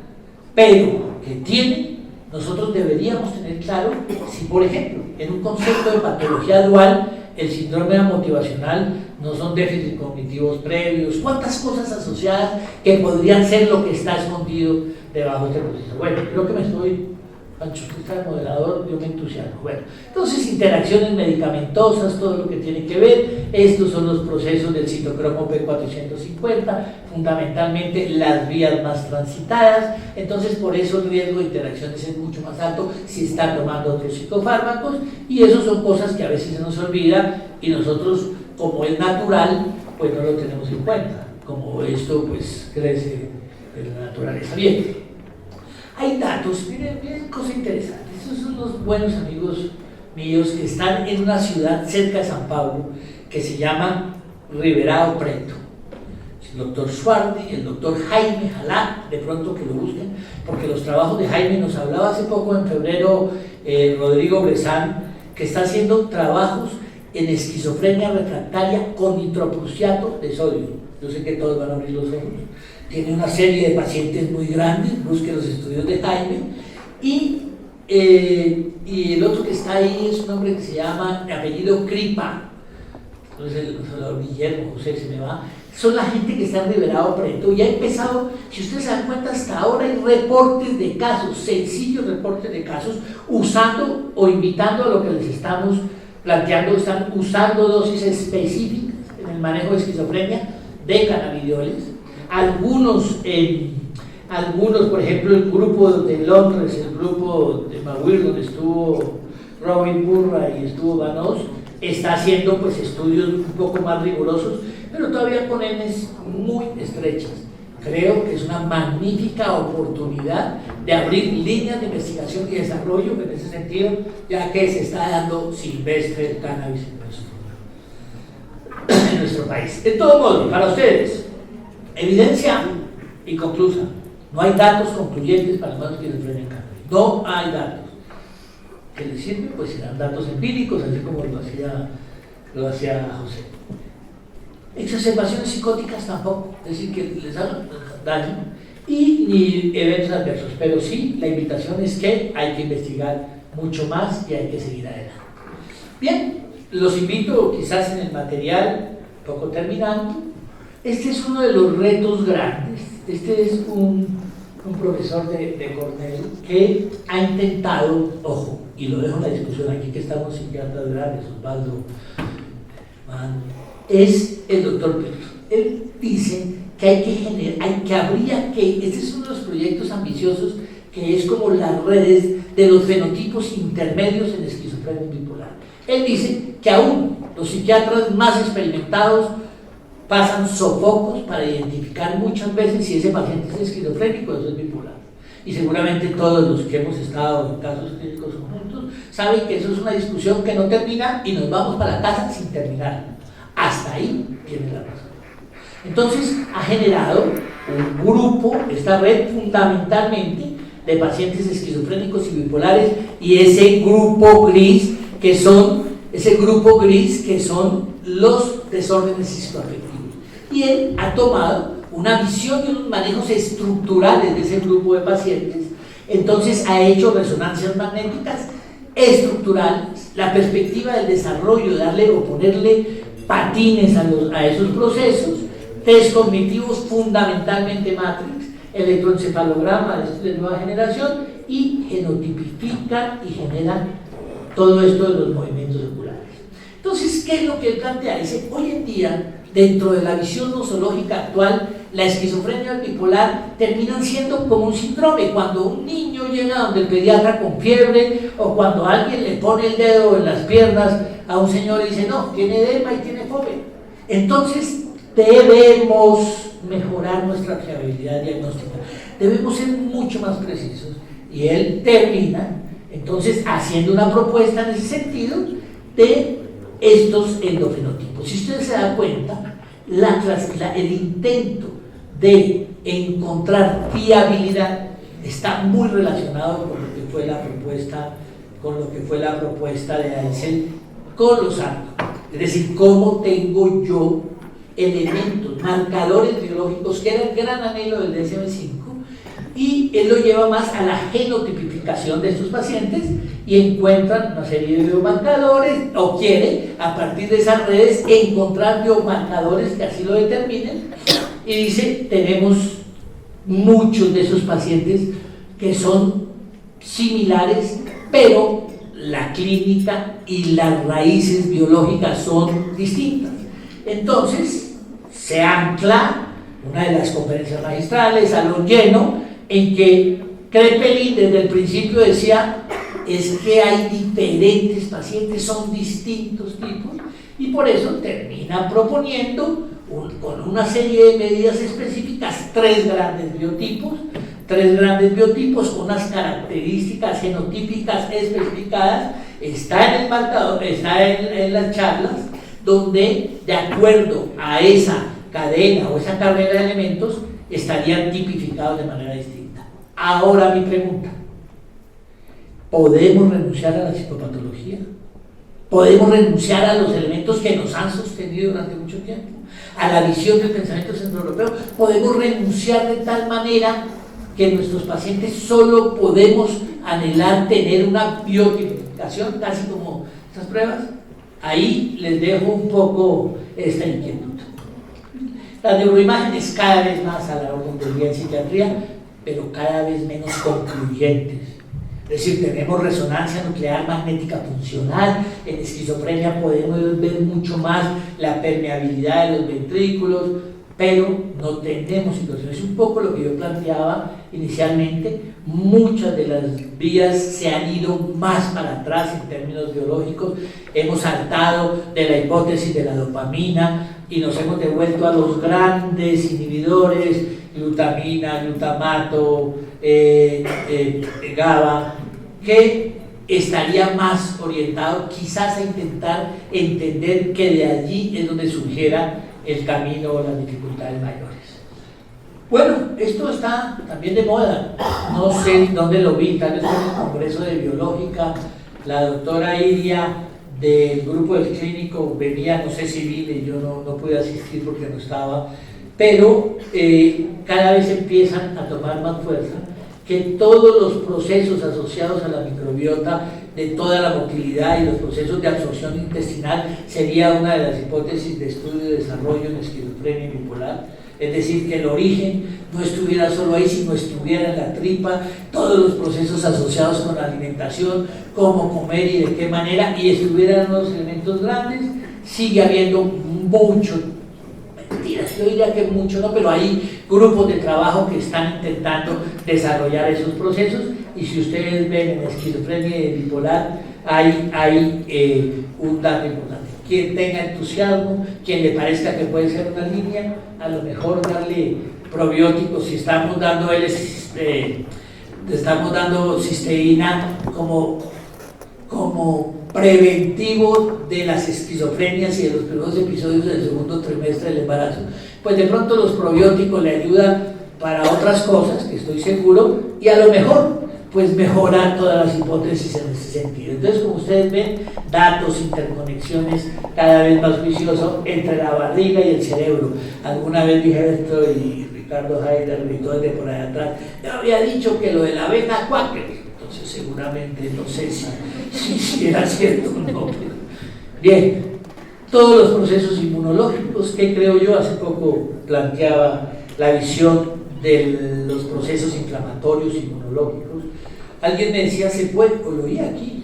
pero que nosotros deberíamos tener claro si, por ejemplo, en un concepto de patología dual, el síndrome motivacional no son déficits cognitivos previos, cuántas cosas asociadas que podrían ser lo que está escondido debajo de este proceso. Bueno, creo que me estoy, Pancho, usted está de moderador, yo me entusiasmo. Bueno, entonces interacciones medicamentosas, todo lo que tiene que ver, estos son los procesos del citocromo P450, fundamentalmente las vías más transitadas. Entonces por eso el riesgo de interacciones es mucho más alto si está tomando otros psicofármacos, y eso son cosas que a veces se nos olvida y nosotros, como es natural, pues no lo tenemos en cuenta, como esto pues crece en la naturaleza. Bien, Hay datos, miren cosa interesante. Estos son unos buenos amigos míos que están en una ciudad cerca de San Paulo que se llama Ribeirão Preto. El doctor Schwardi, el doctor Jaime Jalá, de pronto que lo busquen, porque los trabajos de Jaime nos hablaba hace poco en febrero Rodrigo Bresán, que está haciendo trabajos en esquizofrenia refractaria con nitroprusiato de sodio. Yo sé que todos van a abrir los ojos. Tiene una serie de pacientes muy grandes, busquen los estudios de Jaime. Y el otro que está ahí es un hombre que se llama, de apellido Cripa. Entonces, Guillermo, José, se me va. Son la gente que está en Ribeirão Preto y ha empezado, si ustedes se dan cuenta, hasta ahora hay reportes de casos, sencillos reportes de casos, usando o invitando a lo que les estamos planteando, están usando dosis específicas en el manejo de esquizofrenia de cannabidioles. Algunos, por ejemplo, el grupo de Londres, el grupo de Mawir, donde estuvo Robin Murray y estuvo Vanos, está haciendo pues estudios un poco más rigurosos, pero todavía con N's muy estrechas. Creo que es una magnífica oportunidad de abrir líneas de investigación y desarrollo en ese sentido, ya que se está dando silvestre el cannabis en nuestro país. De todo modo, para ustedes, evidencia inconclusa. No hay datos concluyentes para los que esquizofrenia en cannabis. No hay datos. ¿Qué les sirve? Pues serán datos empíricos, así como lo hacía José. Exacerbaciones psicóticas tampoco, es decir, que les hagan daño, y ni eventos adversos, pero sí, la invitación es que hay que investigar mucho más y hay que seguir adelante. Bien, los invito quizás en el material, poco terminando. Este es uno de los retos grandes. Este es un profesor de Cornell que ha intentado, ojo, y lo dejo en la discusión aquí que estamos psiquiatras grandes, Osvaldo, es el doctor Petro. Él dice que hay que generar, este es uno de los proyectos ambiciosos que es como las redes de los fenotipos intermedios en esquizofrenia bipolar. Él dice que aún los psiquiatras más experimentados pasan sofocos para identificar muchas veces si ese paciente es esquizofrénico o es bipolar. Y seguramente todos los que hemos estado en casos clínicos conjuntos saben que eso es una discusión que no termina y nos vamos para la casa sin terminar. Hasta ahí tiene la razón. Entonces ha generado un grupo, esta red fundamentalmente de pacientes esquizofrénicos y bipolares, y ese grupo gris que son los desórdenes psicoafectivos. Y él ha tomado una visión y unos manejos estructurales de ese grupo de pacientes. Entonces ha hecho resonancias magnéticas estructurales, la perspectiva del desarrollo, darle o ponerle patines a esos procesos, test cognitivos fundamentalmente Matrix, electroencefalograma de nueva generación, y genotipifica y genera todo esto de los movimientos oculares. Entonces, ¿qué es lo que él plantea? Dice, hoy en día, dentro de la visión nosológica actual, la esquizofrenia bipolar terminan siendo como un síndrome. Cuando un niño llega donde el pediatra con fiebre, o cuando alguien le pone el dedo en las piernas a un señor y dice, no, tiene edema y tiene fobia. Entonces, debemos mejorar nuestra fiabilidad diagnóstica. Debemos ser mucho más precisos. Y él termina, entonces, haciendo una propuesta en ese sentido de estos endofenotipos. Si ustedes se dan cuenta, el intento de encontrar fiabilidad está muy relacionado con lo que fue la propuesta, de Eisel con los átomos. Es decir, cómo tengo yo elementos, marcadores biológicos, que era el gran anhelo del DSM-5, y él lo lleva más a la genotipificación de estos pacientes y encuentran una serie de biomarcadores, o quiere, a partir de esas redes, encontrar biomarcadores que así lo determinen, y dice, tenemos muchos de esos pacientes que son similares, pero la clínica y las raíces biológicas son distintas. Entonces, se ancla una de las conferencias magistrales a lo lleno, en que Krepelin desde el principio decía, es que hay diferentes pacientes, son distintos tipos, y por eso termina proponiendo con una serie de medidas específicas 3 grandes biotipos 3 grandes biotipos con unas características genotípicas especificadas, está en el marcador, está en las charlas, donde de acuerdo a esa cadena o esa carrera de elementos estarían tipificados de manera distinta. Ahora mi pregunta: ¿podemos renunciar a la psicopatología? ¿Podemos renunciar a los elementos que nos han sostenido durante mucho tiempo? ¿A la visión del pensamiento centroeuropeo? ¿Podemos renunciar de tal manera que nuestros pacientes solo podemos anhelar tener una biotipificación, casi como estas pruebas? Ahí les dejo un poco esta inquietud. Las neuroimágenes cada vez más a la orden del día en psiquiatría, pero cada vez menos concluyentes. Es decir, tenemos resonancia nuclear magnética funcional, en esquizofrenia podemos ver mucho más la permeabilidad de los ventrículos, pero no tenemos situaciones. Es un poco lo que yo planteaba inicialmente. Muchas de las vías se han ido más para atrás en términos biológicos, hemos saltado de la hipótesis de la dopamina y nos hemos devuelto a los grandes inhibidores, glutamina, glutamato, GABA, que estaría más orientado quizás a intentar entender que de allí es donde surgiera el camino o las dificultades mayores. Bueno, esto está también de moda, no sé dónde lo vi, tal vez en el Congreso de Biológica, la doctora Iria del grupo del clínico venía, no sé si vine, yo no pude asistir porque no estaba, pero cada vez empiezan a tomar más fuerza que todos los procesos asociados a la microbiota, de toda la motilidad y los procesos de absorción intestinal, sería una de las hipótesis de estudio y desarrollo en esquizofrenia bipolar. Es decir, que el origen no estuviera solo ahí, sino estuviera en la tripa, todos los procesos asociados con la alimentación, cómo comer y de qué manera, y estuvieran los elementos grandes. Sigue habiendo mucho, mentiras, yo diría que mucho no, pero hay grupos de trabajo que están intentando desarrollar esos procesos, y si ustedes ven en esquizofrenia y bipolar, hay un dato importante. Quien tenga entusiasmo, quien le parezca que puede ser una línea, a lo mejor darle probióticos, si estamos dando estamos dando cisteína como preventivo de las esquizofrenias y de los primeros episodios del segundo trimestre del embarazo, pues de pronto los probióticos le ayudan para otras cosas, que estoy seguro, y a lo mejor pues mejorar todas las hipótesis en ese sentido. Entonces, como ustedes ven, datos, interconexiones cada vez más juiciosos entre la barriga y el cerebro. Alguna vez dije esto y Ricardo Heider gritó desde por allá atrás, yo había dicho que lo de la avena Quaker, entonces seguramente no sé si era cierto o no. Bien, todos los procesos inmunológicos, que creo yo, hace poco planteaba la visión de los procesos inflamatorios inmunológicos. Alguien me decía, se puede, o lo oí aquí,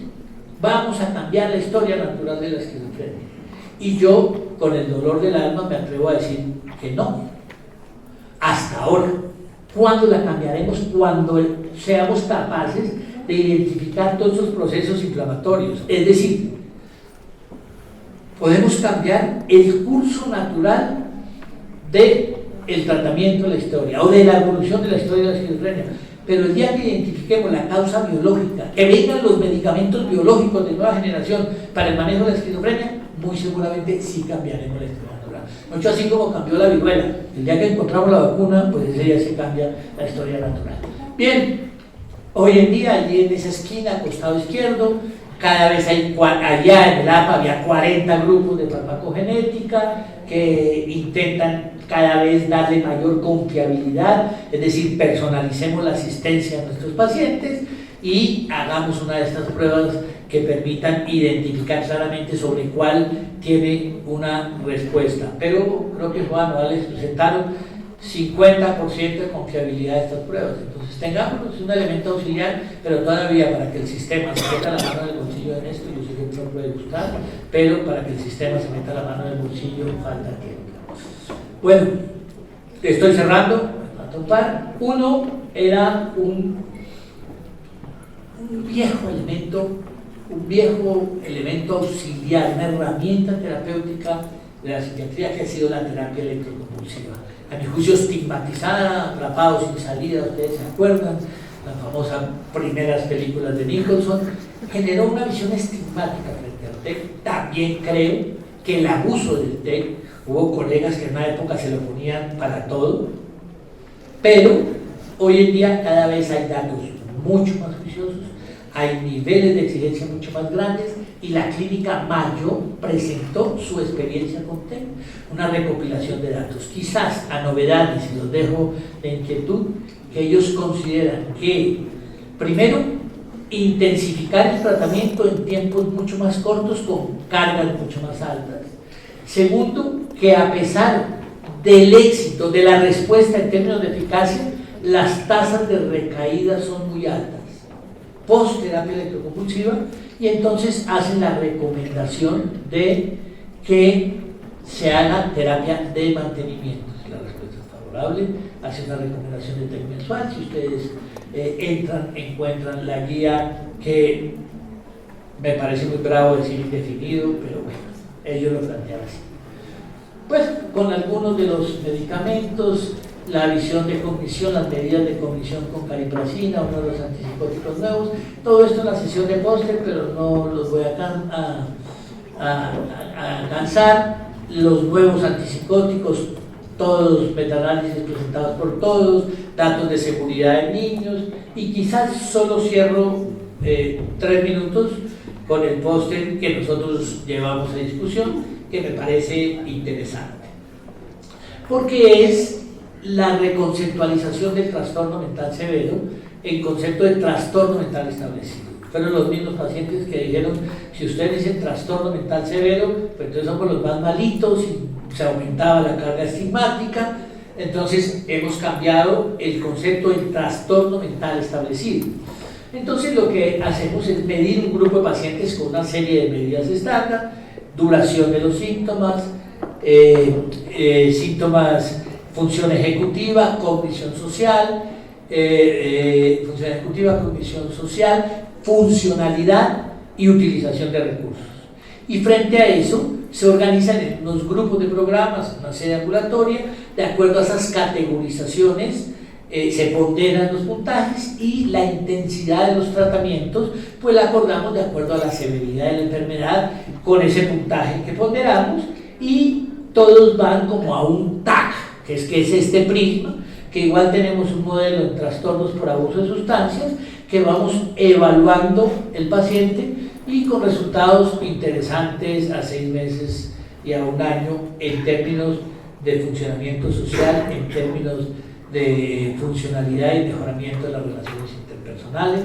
vamos a cambiar la historia natural de la esquizofrenia. Y yo, con el dolor del alma, me atrevo a decir que no. Hasta ahora. ¿Cuándo la cambiaremos? Cuando seamos capaces de identificar todos esos procesos inflamatorios. Es decir, podemos cambiar el curso natural del tratamiento de la historia, o de la evolución de la historia de la esquizofrenia. Pero el día que identifiquemos la causa biológica, que vengan los medicamentos biológicos de nueva generación para el manejo de la esquizofrenia, muy seguramente sí cambiaremos la historia natural. Mucho así como cambió la viruela. El día que encontramos la vacuna, pues ese día se cambia la historia natural. Bien, hoy en día, allí en esa esquina, costado izquierdo, cada vez hay, allá en el APA había 40 grupos de farmacogenética que intentan cada vez darle mayor confiabilidad, es decir, personalicemos la asistencia a nuestros pacientes y hagamos una de estas pruebas que permitan identificar claramente sobre cuál tiene una respuesta. Pero creo que Juan o Alex presentaron 50% de confiabilidad de estas pruebas. Entonces tengámoslo, es un elemento auxiliar, pero todavía para que el sistema se meta la mano en el bolsillo en esto, yo sé que no puede gustar, pero para que el sistema se meta la mano en el bolsillo falta tiempo. Bueno, estoy cerrando, a topar. Uno era un viejo elemento auxiliar, una herramienta terapéutica de la psiquiatría, que ha sido la terapia electroconvulsiva. A mi juicio estigmatizada, Atrapados sin salida, ustedes se acuerdan, las famosas primeras películas de Nicholson, generó una visión estigmática frente al TEC. También creo que el abuso del TEC, hubo colegas que en una época se lo ponían para todo, pero hoy en día cada vez hay datos mucho más juiciosos, hay niveles de exigencia mucho más grandes, y la clínica Mayo presentó su experiencia con TEC, una recopilación de datos, quizás a novedades, y los dejo de inquietud, que ellos consideran que, primero, intensificar el tratamiento en tiempos mucho más cortos con cargas mucho más altas. Segundo, que a pesar del éxito de la respuesta en términos de eficacia, las tasas de recaída son muy altas post terapia electroconvulsiva, y entonces hacen la recomendación de que se haga terapia de mantenimiento. Si la respuesta es favorable, hace una recomendación de TEC mensual. Si ustedes entran, encuentran la guía, que me parece muy bravo decir indefinido, pero bueno, ellos lo plantean así. Pues con algunos de los medicamentos, la visión de cognición, las medidas de cognición con cariprazina, uno de los antipsicóticos nuevos, todo esto en la sesión de póster, pero no los voy a cansar. Los nuevos antipsicóticos, todos metaanálisis presentados por todos, datos de seguridad en niños, y quizás solo cierro 3 minutos con el póster que nosotros llevamos a discusión, que me parece interesante, porque es la reconceptualización del trastorno mental severo en concepto de trastorno mental establecido. Fueron los mismos pacientes que dijeron: si ustedes dicen trastorno mental severo, pues entonces somos los más malitos, y se aumentaba la carga estigmática. Entonces hemos cambiado el concepto del trastorno mental establecido. Entonces lo que hacemos es medir un grupo de pacientes con una serie de medidas estándar: duración de los síntomas, síntomas, función ejecutiva, cognición social, funcionalidad y utilización de recursos. Y frente a eso se organizan en unos grupos de programas, una sede ambulatoria, de acuerdo a esas categorizaciones. Se ponderan los puntajes, y la intensidad de los tratamientos pues la acordamos de acuerdo a la severidad de la enfermedad con ese puntaje que ponderamos, y todos van como a un TAC, que es este prisma, que igual tenemos un modelo en trastornos por abuso de sustancias, que vamos evaluando el paciente, y con resultados interesantes a 6 meses y a 1 año en términos de funcionamiento social, en términos de funcionalidad y mejoramiento de las relaciones interpersonales,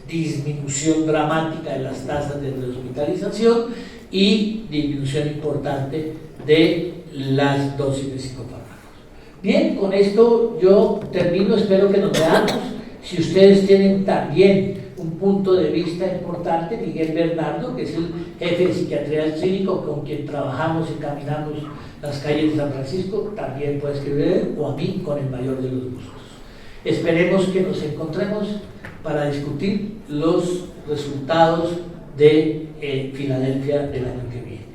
disminución dramática de las tasas de rehospitalización y disminución importante de las dosis de psicofármacos. Bien, con esto yo termino, espero que nos veamos. Si ustedes tienen también un punto de vista importante, Miguel Bernardo, que es el jefe de psiquiatría del clínico con quien trabajamos y caminamos las calles de San Francisco, también puede escribir, o a mí, con el mayor de los gustos. Esperemos que nos encontremos para discutir los resultados de Filadelfia del año que viene.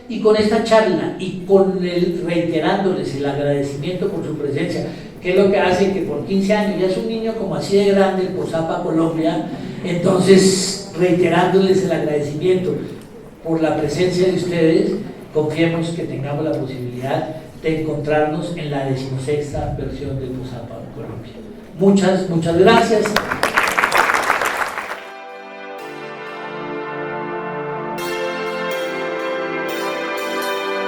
Y con esta charla, y con reiterándoles el agradecimiento por su presencia, que es lo que hace que por 15 años ya es un niño como así de grande, el POSAPA Colombia. Entonces, reiterándoles el agradecimiento por la presencia de ustedes, confiemos que tengamos la posibilidad de encontrarnos en la 16ª versión del POSAPA Colombia. Muchas gracias.